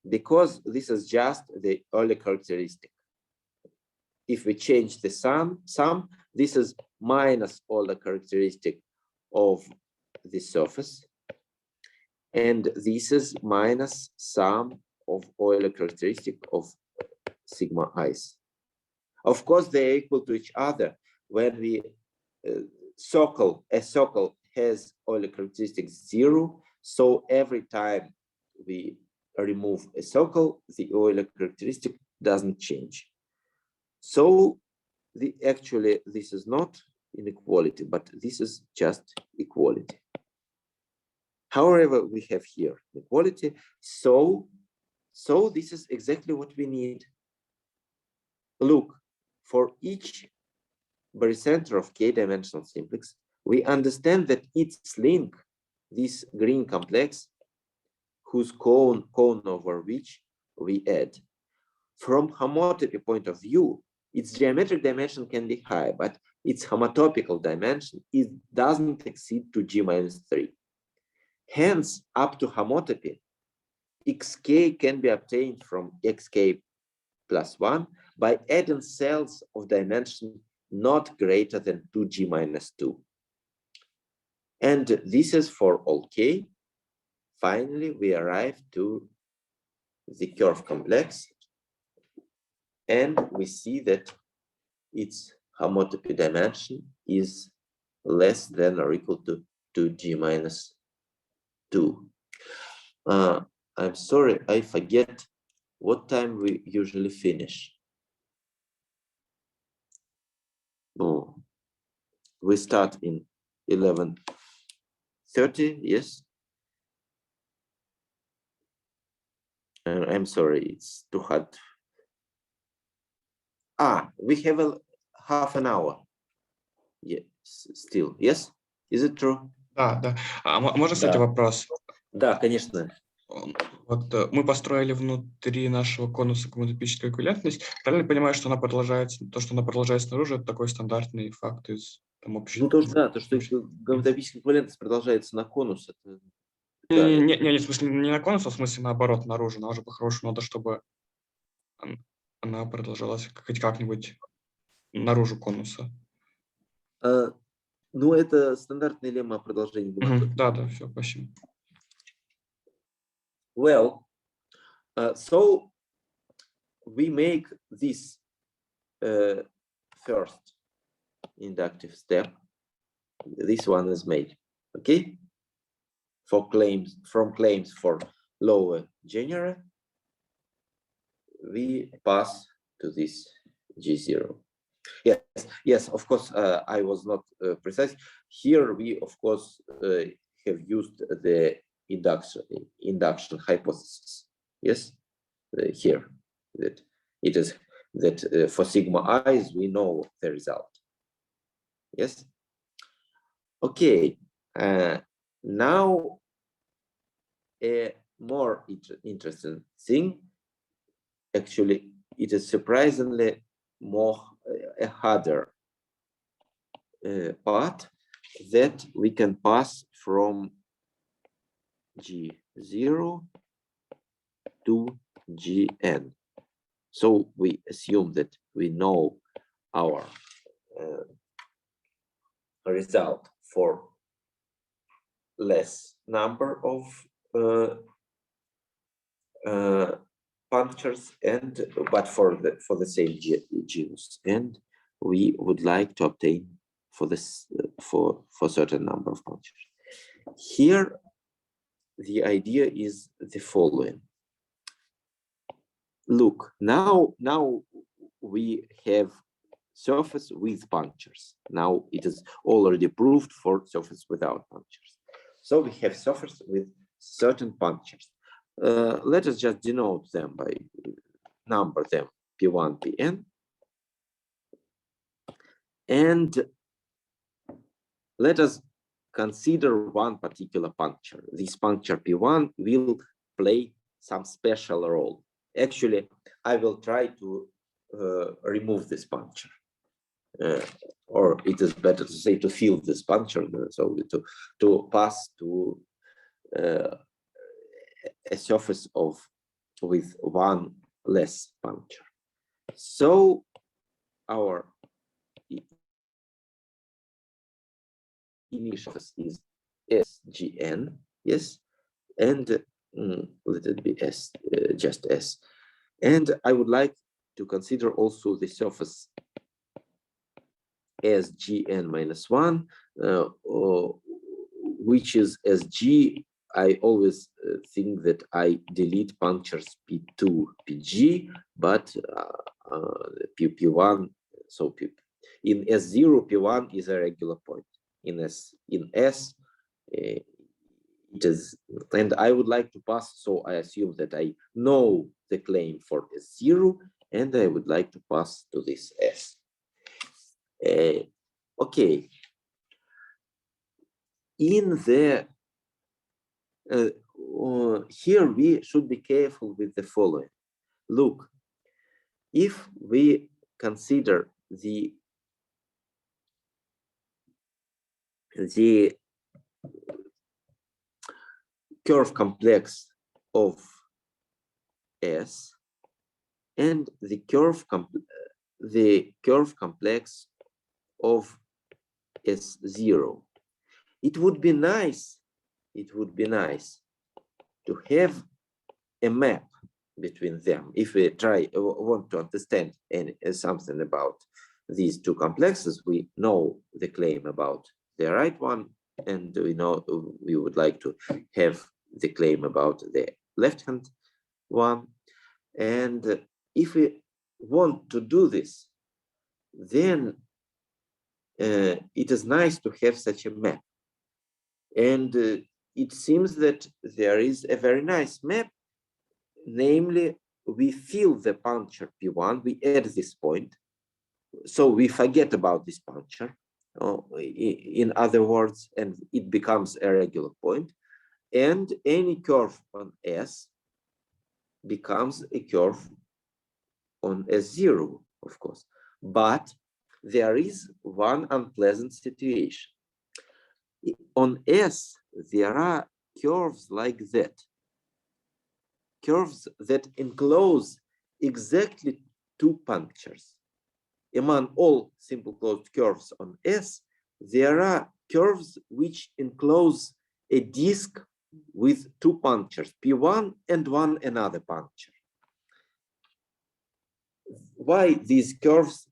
[SPEAKER 1] Because this is just the Euler characteristic. If we change the sum, this is minus Euler characteristic of the surface, and this is minus sum of Euler characteristic of sigma i's. Of course, they are equal to each other. When we a circle has Euler characteristic 0, so every time we remove a circle, the Euler characteristic doesn't change. So actually this is not inequality, but this is just equality. However, we have here equality, so this is exactly what we need. Look, for each barycenter of k-dimensional simplex, we understand that its link, this green complex, whose cone over which we add. From homotopy point of view, its geometric dimension can be high, but its homotopical dimension doesn't exceed 2g minus 3. Hence, up to homotopy, xk can be obtained from xk plus 1 by adding cells of dimension not greater than 2g minus 2. And this is for all k. Finally, we arrive to the curve complex, and we see that its homotopy dimension is less than or equal to 2g minus 2. I'm sorry, I forget what time we usually finish. Oh, we start in 11:30, yes. I'm sorry, it's too hard. We have a half an hour. Yes, still, yes? Is it true?
[SPEAKER 2] Да. Можно, кстати, вопрос?
[SPEAKER 1] Да, конечно.
[SPEAKER 2] Вот мы построили внутри нашего конуса гомотопическую эквивалентность. Правильно понимаю, что она продолжается, то, что она продолжает снаружи, это такой стандартный факт из там, общего?
[SPEAKER 1] Ну, то что гомотопическая эквивалентность продолжается на конус. Это...
[SPEAKER 2] Не, в смысле не на конус, а в смысле наоборот, наружу. Нам же по-хорошему надо, чтобы она продолжалась хоть как-нибудь наружу конуса.
[SPEAKER 1] Ну, это стандартная лемма продолжения гомотопии.
[SPEAKER 2] Да, все, спасибо.
[SPEAKER 1] Well, so we make this first inductive step. This one is made, okay? For claims, from claims for lower genera, we pass to this G0. Yes, of course, I was not precise. Here we, of course, have used the induction hypothesis. Yes, here that it is that for sigma i's we know the result. Yes. Okay. Now a more interesting thing. Actually, it is surprisingly more a harder part that we can pass from G0 to Gn. So we assume that we know our result for less number of punctures, and but for the same genus, and we would like to obtain for this for certain number of punctures. Here, the idea is the following. Look, now we have surface with punctures. Now it is already proved for surface without punctures. So we have surface with certain punctures. Let us just denote them by number them P1, Pn. And let us consider one particular puncture. This puncture P1 will play some special role. Actually, I will try to remove this puncture. Or it is better to say to fill this puncture, so to pass to a surface with one less puncture. So our initial is SGN, yes, and let it be S, just S. And I would like to consider also the surface SGN minus 1, which is SG. I always think that I delete punctures P2, PG, but P1, so in S0, P1 is a regular point. In S, it is, and I would like to pass, so I assume that I know the claim for S0, and I would like to pass to this S. Okay. In the here we should be careful with the following. Look, if we consider the curve complex of S and the curve complex of S0, it would be nice to have a map between them. If we want to understand something about these two complexes, we know the claim about the right one, and we know we would like to have the claim about the left-hand one. And if we want to do this, then it is nice to have such a map. And it seems that there is a very nice map, namely, we fill the puncture P1, we add this point, so we forget about this puncture, in other words, and it becomes a regular point, and any curve on S becomes a curve on S0, of course. But there is one unpleasant situation. On S, there are curves like that. Curves that enclose exactly two punctures. Among all simple closed curves on S, there are curves which enclose a disk with two punctures, P1 and one another puncture. Why these curves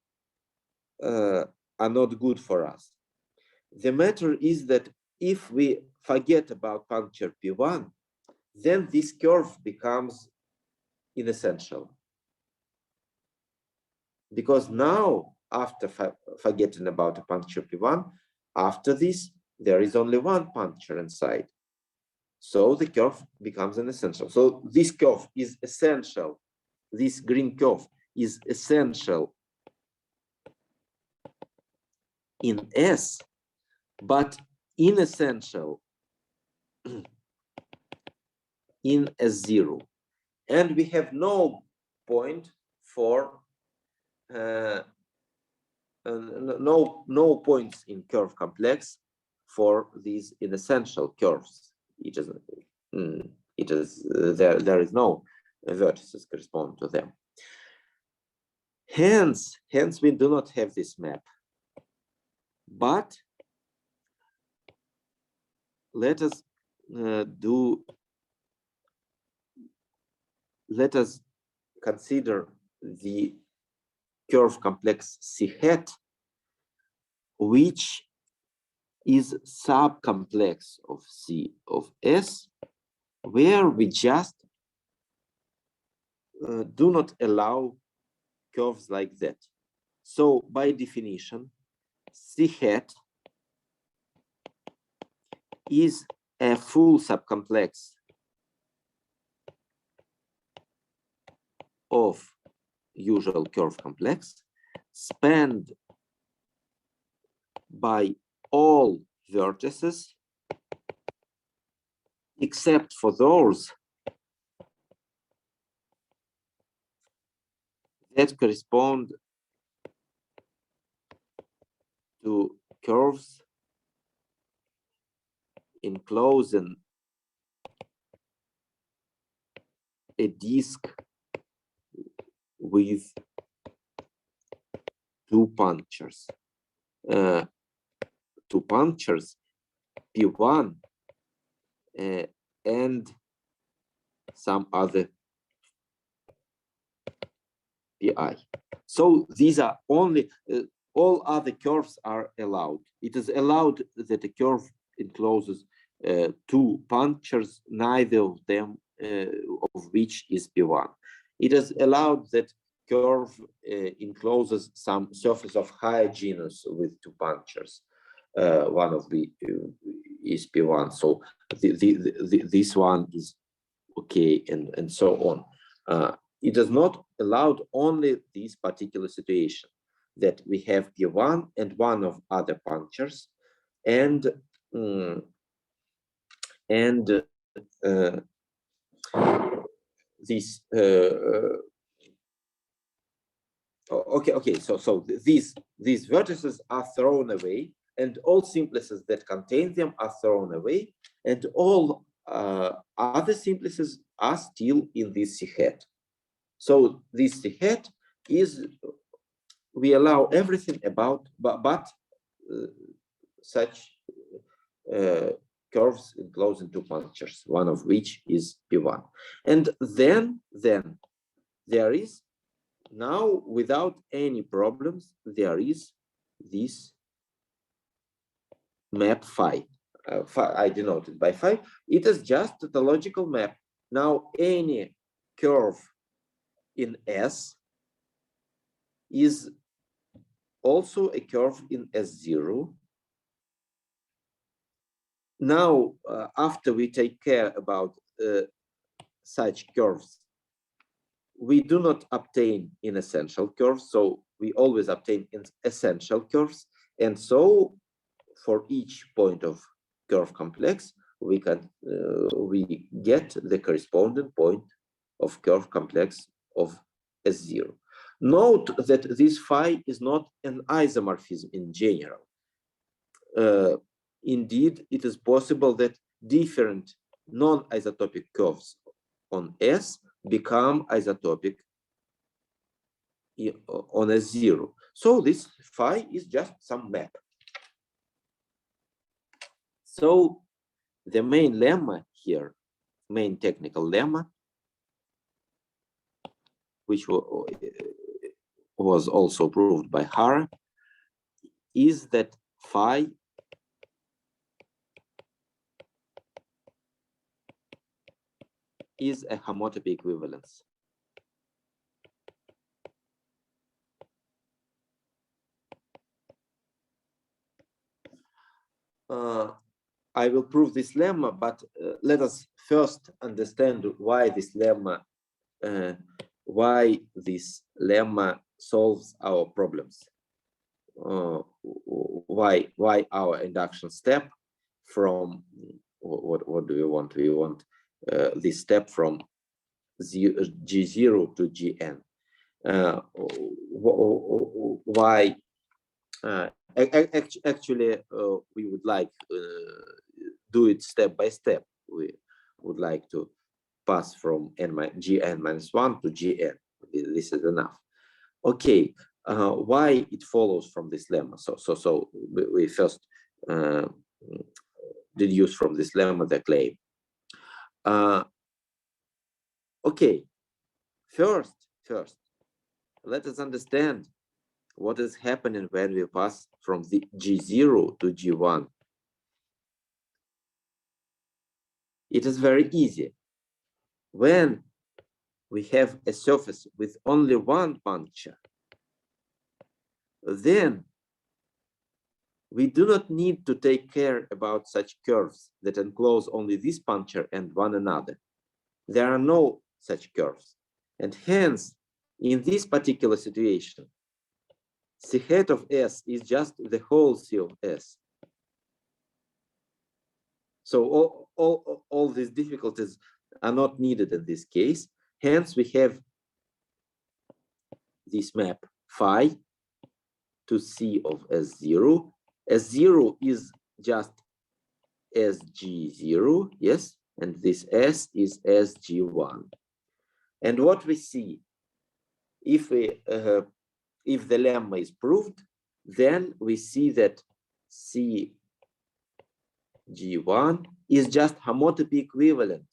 [SPEAKER 1] are not good for us? The matter is that if we forget about puncture P1, then this curve becomes inessential. Because now, after forgetting about a puncture P1, after this, there is only one puncture inside. So the curve becomes inessential. So this curve is essential. This green curve is essential in S, but inessential in S0. And we have no point for no points in curve complex for these inessential curves. There is no vertices correspond to them. Hence we do not have this map. But let us consider the curve complex C hat, which is subcomplex of C of S, where we just do not allow curves like that. So by definition, C hat is a full subcomplex of usual curve complex spanned by all vertices except for those that correspond to curves enclosing a disk with two punctures. Two punctures, P1 and some other PI. So these are only, all other curves are allowed. It is allowed that a curve encloses two punctures, neither of them of which is P1. It is allowed that curve encloses some surface of higher genus with two punctures. One of the is P1, so this one is okay, and so on. It is not allowed only this particular situation, that we have P1 and one of other punctures, and this okay, so these vertices are thrown away, and all simplices that contain them are thrown away, and all other simplices are still in this C hat. So this C hat is, we allow everything about, but such curves enclosing two punctures, one of which is P1. And then there is, now without any problems, there is this map phi. I denoted by phi. It is just a topological map. Now any curve in S is also a curve in S0. Now, after we take care about such curves, we do not obtain in essential curves, so we always obtain in essential curves. And so for each point of curve complex, we get the corresponding point of curve complex of S0. Note that this phi is not an isomorphism in general. Indeed, it is possible that different non-isotopic curves on S become isotopic on S0. So this phi is just some map. So the main lemma here, main technical lemma, which was also proved by Hara, is that phi is a homotopy equivalence. I will prove this lemma, but let us first understand why this lemma solves our problems. Why our induction step from what do we want? We want this step from G0 to Gn. Why? Actually, we would like do it step by step. We would like to pass from Gn-1 to Gn. This is enough. Okay. Why it follows from this lemma? So we first deduce from this lemma the claim. Okay. First, first, let us understand what is happening when we pass from the G0 to G1. It is very easy. When we have a surface with only one puncture, then we do not need to take care about such curves that enclose only this puncture and one another. There are no such curves. And hence, in this particular situation, C hat of S is just the whole C of S. So all these difficulties are not needed in this case. Hence, we have this map phi to C of S0. S0 is just SG0, yes, and this S is SG1. And what we see, if the lemma is proved, then we see that CG1 is just homotopy equivalent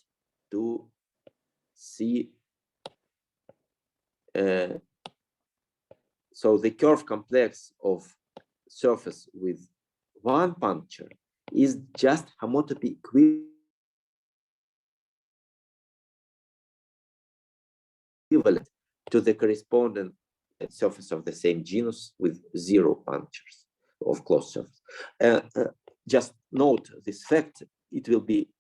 [SPEAKER 1] to C. So the curve complex of surface with one puncture is just homotopy equivalent to the corresponding surface of the same genus with 0 punctures of closed surface. Just note this fact, it will be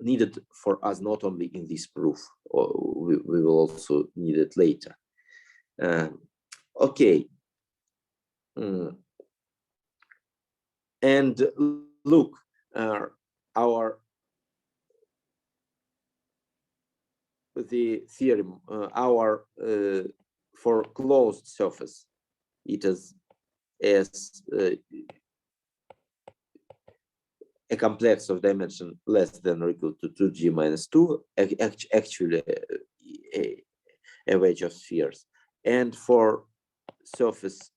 [SPEAKER 1] needed for us not only in this proof, or we will also need it later. Okay. And look, the theorem, for closed surface, it is as a complex of dimension less than or equal to 2g minus 2, actually a wedge of spheres. And for surface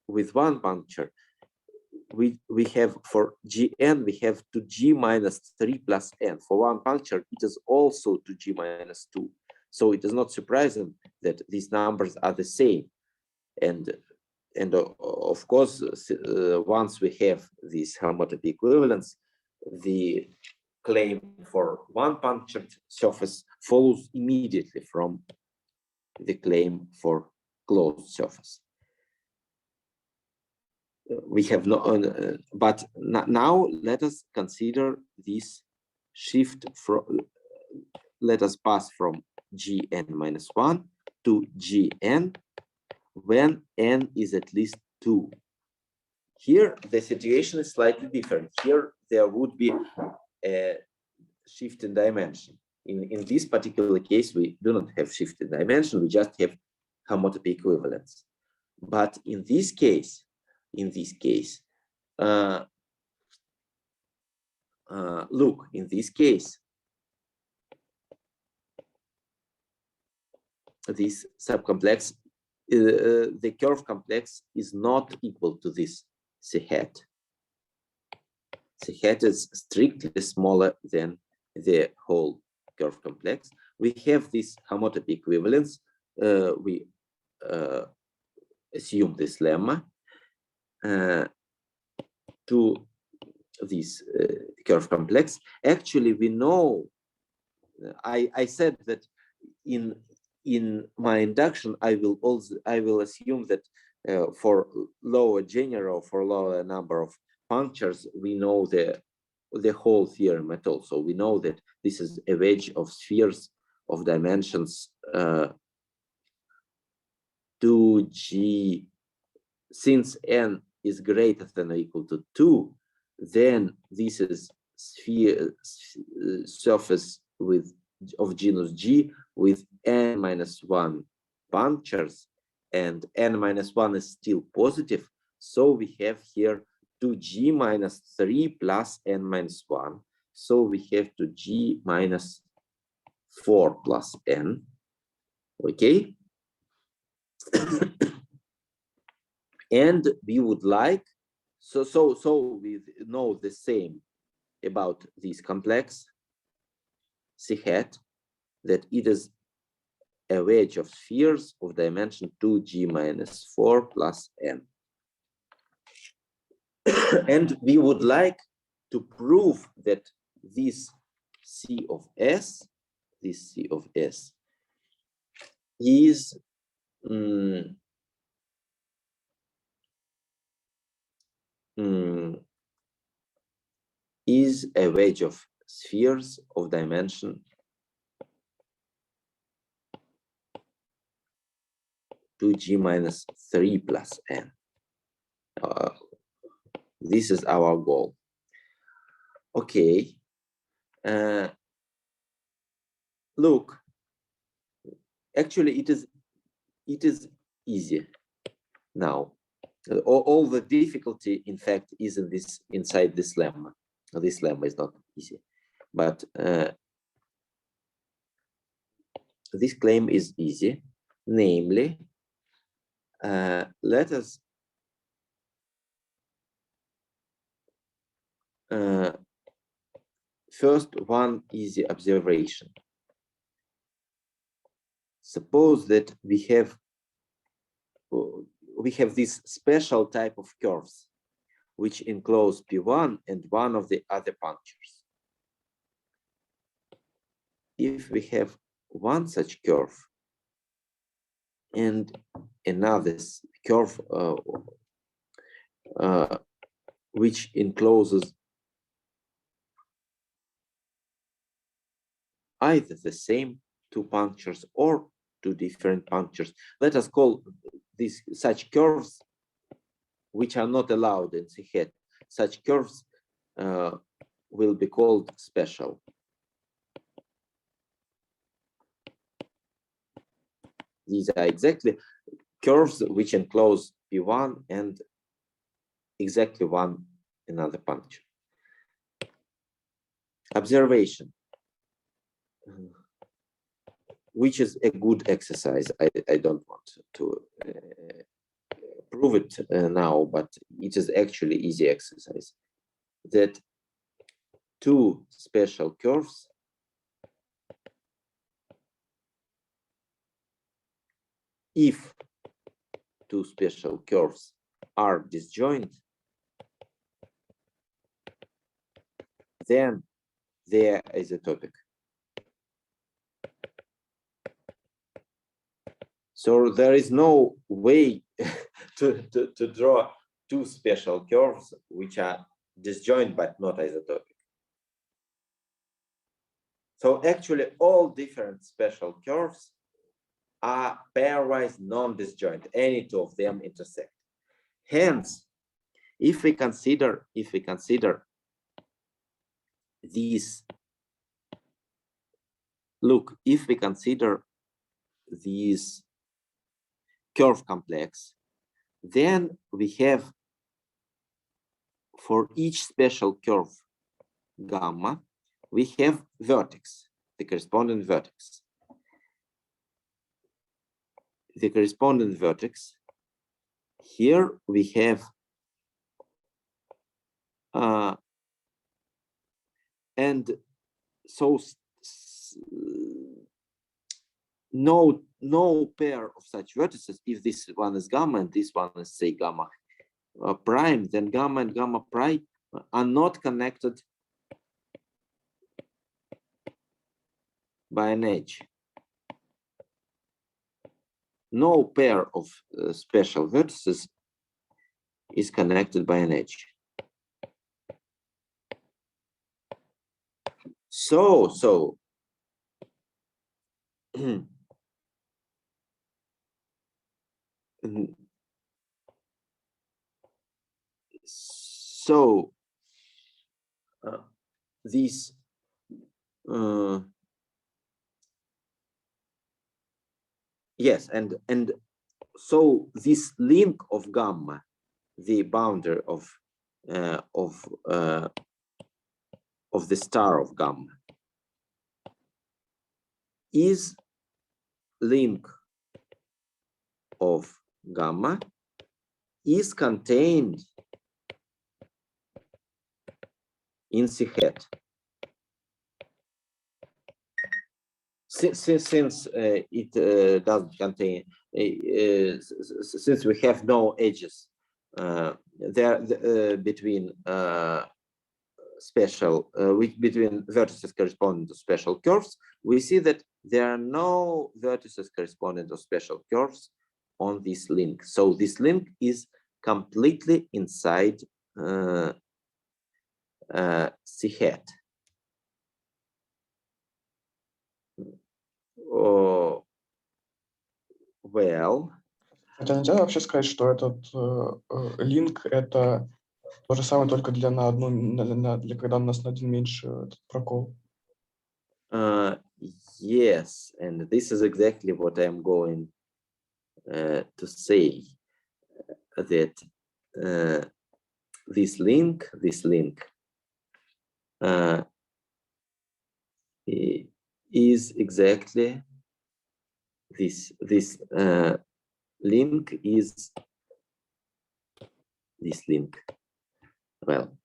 [SPEAKER 1] with one puncture, we have for Gn, we have 2g minus 3 plus n. For one puncture, it is also 2g minus 2. So it is not surprising that these numbers are the same. And of course, once we have these homotopy equivalents, the claim for one punctured surface follows immediately from the claim for closed surface. We have no, but now let us consider this shift from, let us pass from Gn minus 1 to Gn when n is at least 2. Here, the situation is slightly different. Here, there would be a shift in dimension. In this particular case, we do not have shift in dimension, we just have homotopy equivalence. But in this case, look, in this case, this subcomplex, the curve complex is not equal to this C hat. C hat is strictly smaller than the whole curve complex. We have this homotopy equivalence. We assume this lemma to this curve complex. Actually, we know, I said that in my induction, I will assume that for lower general, for lower number of punctures, we know the whole theorem at all. So we know that this is a wedge of spheres of dimensions 2g. Since n is greater than or equal to 2, then this is surface of genus G with n minus 1 punctures, and n minus 1 is still positive. So we have here 2g minus 3 plus n minus 1. So we have 2g minus 4 plus n. Okay. And we would like, so we know the same about this complex C hat, that it is a wedge of spheres of dimension 2g minus 4 plus n. And we would like to prove that this C of S, is is a wedge of spheres of dimension 2g minus 3 plus n. This is our goal. Okay. Look, actually it is easy now. All the difficulty, in fact, is inside this lemma. This lemma is not easy, but this claim is easy. Namely, let us first one easy observation. Suppose that we have this special type of curves which enclose P1 and one of the other punctures. If we have one such curve and another curve which encloses either the same two punctures or two different punctures, let us call these such curves which are not allowed in the head. Such curves will be called special. These are exactly curves which enclose P1 and exactly one another puncture. Observation, which is a good exercise. I don't want to prove it now, but it is actually easy exercise. That two special curves if two special curves are disjoint, then they are isotopic. So there is no way to draw two special curves which are disjoint but not isotopic. So actually all different special curves are pairwise non-disjoint. Any two of them intersect. Hence, if we consider these, look, if we consider these curve complex, then we have for each special curve gamma, we have vertex, the corresponding vertex. The corresponding vertex, here we have and so no pair of such vertices, if this one is gamma and this one is say gamma prime, then gamma and gamma prime are not connected by an edge. No pair of special vertices is connected by an edge. So this yes, and so this link of gamma, the boundary of the star of gamma, is link of gamma is contained in the head. since it doesn't contain, since we have no edges there between between vertices corresponding to special curves, we see that there are no vertices corresponding to special curves on this link. So this link is completely inside C hat. Oh, well.
[SPEAKER 2] Хотя нельзя вообще сказать, что этот линк это то же самое, только для для когда у нас на один меньше этот прокол.
[SPEAKER 1] Yes, and this is exactly what I'm going to say, that this link is exactly this link is this link. Well,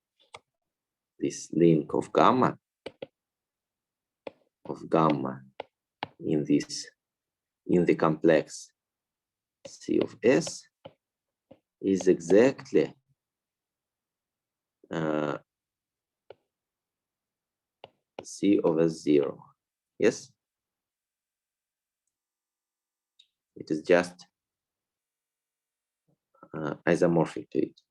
[SPEAKER 1] this link of gamma in the complex C of S is exactly C over 0. Yes, it is just isomorphic to it.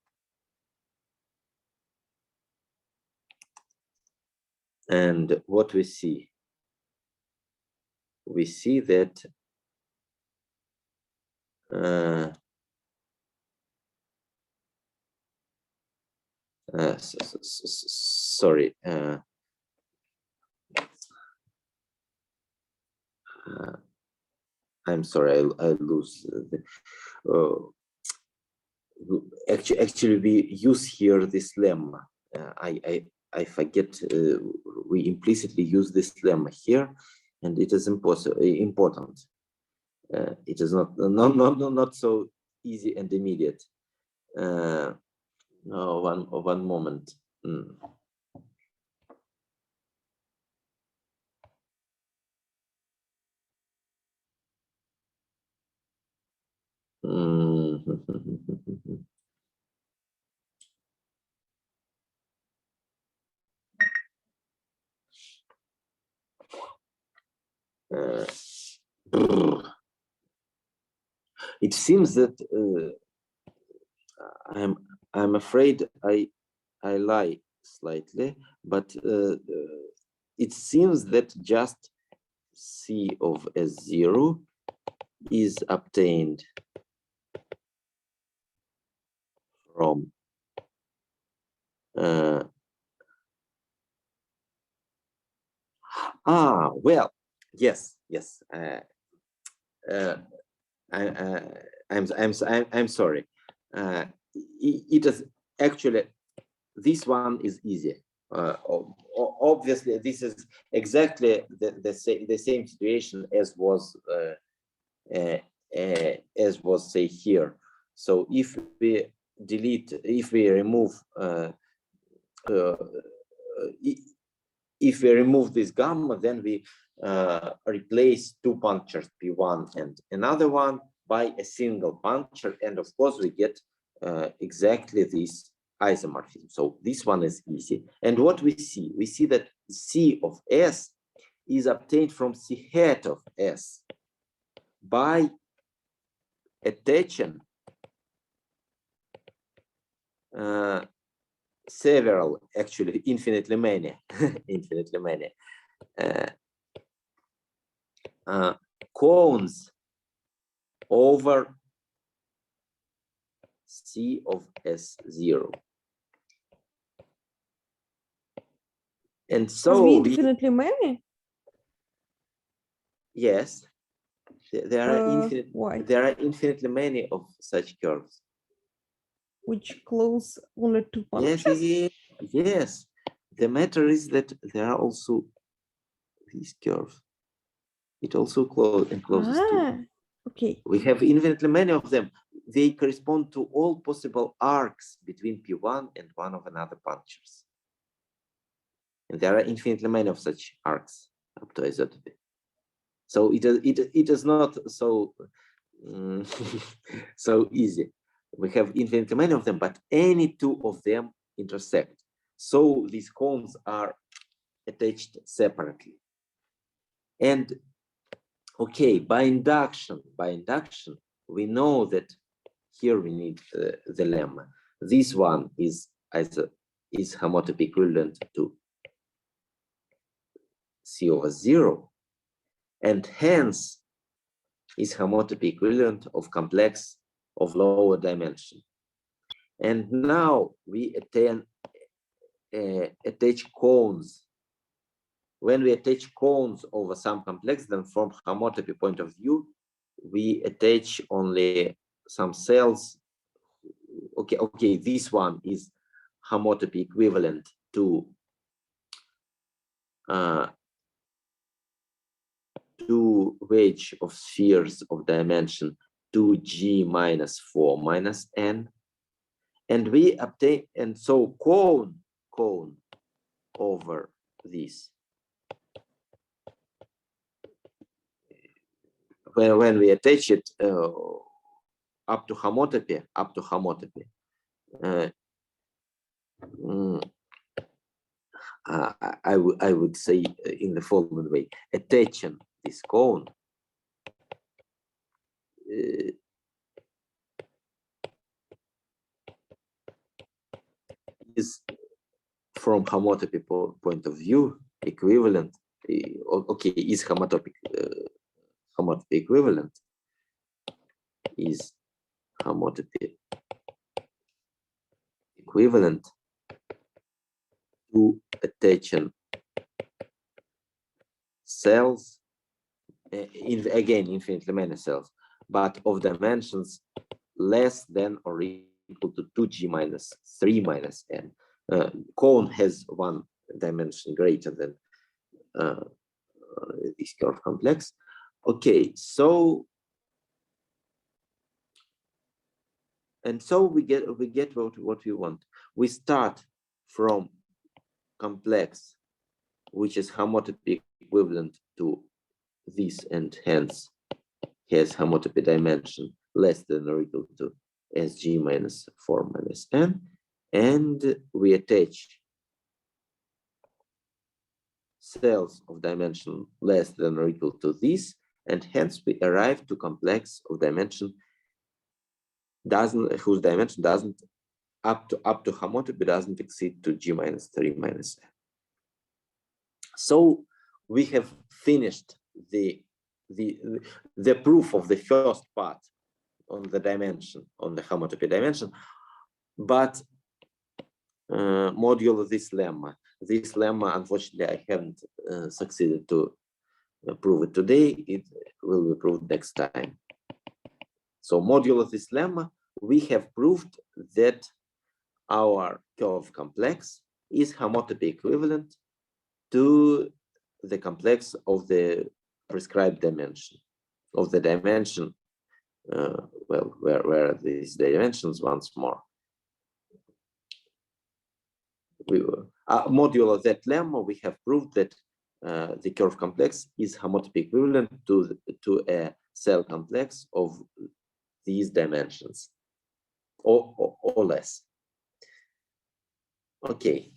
[SPEAKER 1] And what we see that sorry, I'm sorry, I lose the, actually we use here this lemma. I forget, we implicitly use this lemma here, and it is important. It is not so easy and immediate. One moment. It seems that I'm afraid I lie slightly, but it seems that just C of S0 is obtained from well, yes. I'm sorry. It is actually, this one is easy. Obviously, this is exactly the same situation as was say here. So if we remove this gamma, then we replace two punctures P1 and another one by a single puncture, and of course we get exactly this isomorphism. So this one is easy. And what we see that C of S is obtained from C hat of S by attaching several, actually infinitely many cones over C of S0. And so
[SPEAKER 3] infinitely many?
[SPEAKER 1] Yes, there are infinitely many of such curves.
[SPEAKER 3] Which close only two punctures?
[SPEAKER 1] Yes. The matter is that there are also these curves. It also encloses two.
[SPEAKER 3] Okay.
[SPEAKER 1] We have infinitely many of them. They correspond to all possible arcs between P1 and one of another punctures. And there are infinitely many of such arcs up to isotopy. So it is not so so easy. We have infinitely many of them, but any two of them intersect. So these cones are attached separately. And okay, by induction, we know that here we need the lemma. This one is homotopy equivalent to C over 0, and hence is homotopy equivalent of complex of lower dimension. And now we attach cones. When we attach cones over some complex, then from homotopy point of view, we attach only some cells. Okay, this one is homotopy equivalent to two wedge of spheres of dimension 2g minus 4 minus n, and we obtain, and so cone over this. When we attach it up to homotopy, I would say in the following way: attaching this cone is, from homotopy point of view, equivalent. Okay, is homotopy equivalent, is homotopy equivalent to attaching cells, again infinitely many cells, but of dimensions less than or equal to 2g minus 3 minus n. Cone has one dimension greater than this curve complex. Okay, so we get what we want. We start from complex, which is homotopy equivalent to this, and hence has homotopy dimension less than or equal to sg minus 4 minus n, and we attach cells of dimension less than or equal to this, and hence we arrive to complex of dimension whose dimension doesn't up to homotopy doesn't exceed to g minus 3 minus n. So we have finished the proof of the first part on the dimension, on the homotopy dimension, but modulo this lemma. This lemma, unfortunately, I haven't succeeded to prove it today. It will be proved next time. So modulo this lemma, we have proved that our curve complex is homotopy equivalent to the complex of the prescribed dimension, of the dimension, well, where are these dimensions once more? Modulo that lemma, we have proved that the curve complex is homotopy equivalent to a cell complex of these dimensions, or less. Okay,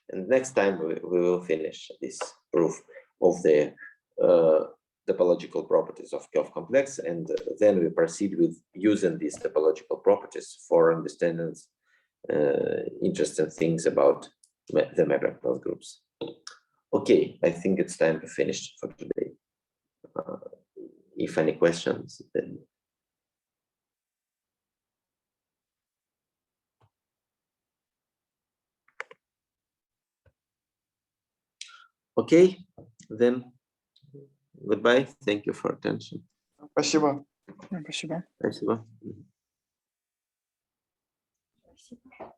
[SPEAKER 1] and next time we will finish this proof of the topological properties of curve complex, and then we proceed with using these topological properties for understanding interesting things about the mapping class groups. Okay, I think it's time to finish for today. If any questions, then. Okay, then goodbye. Thank you for attention.
[SPEAKER 2] Спасибо.
[SPEAKER 5] Спасибо.
[SPEAKER 1] Спасибо.
[SPEAKER 3] Спасибо.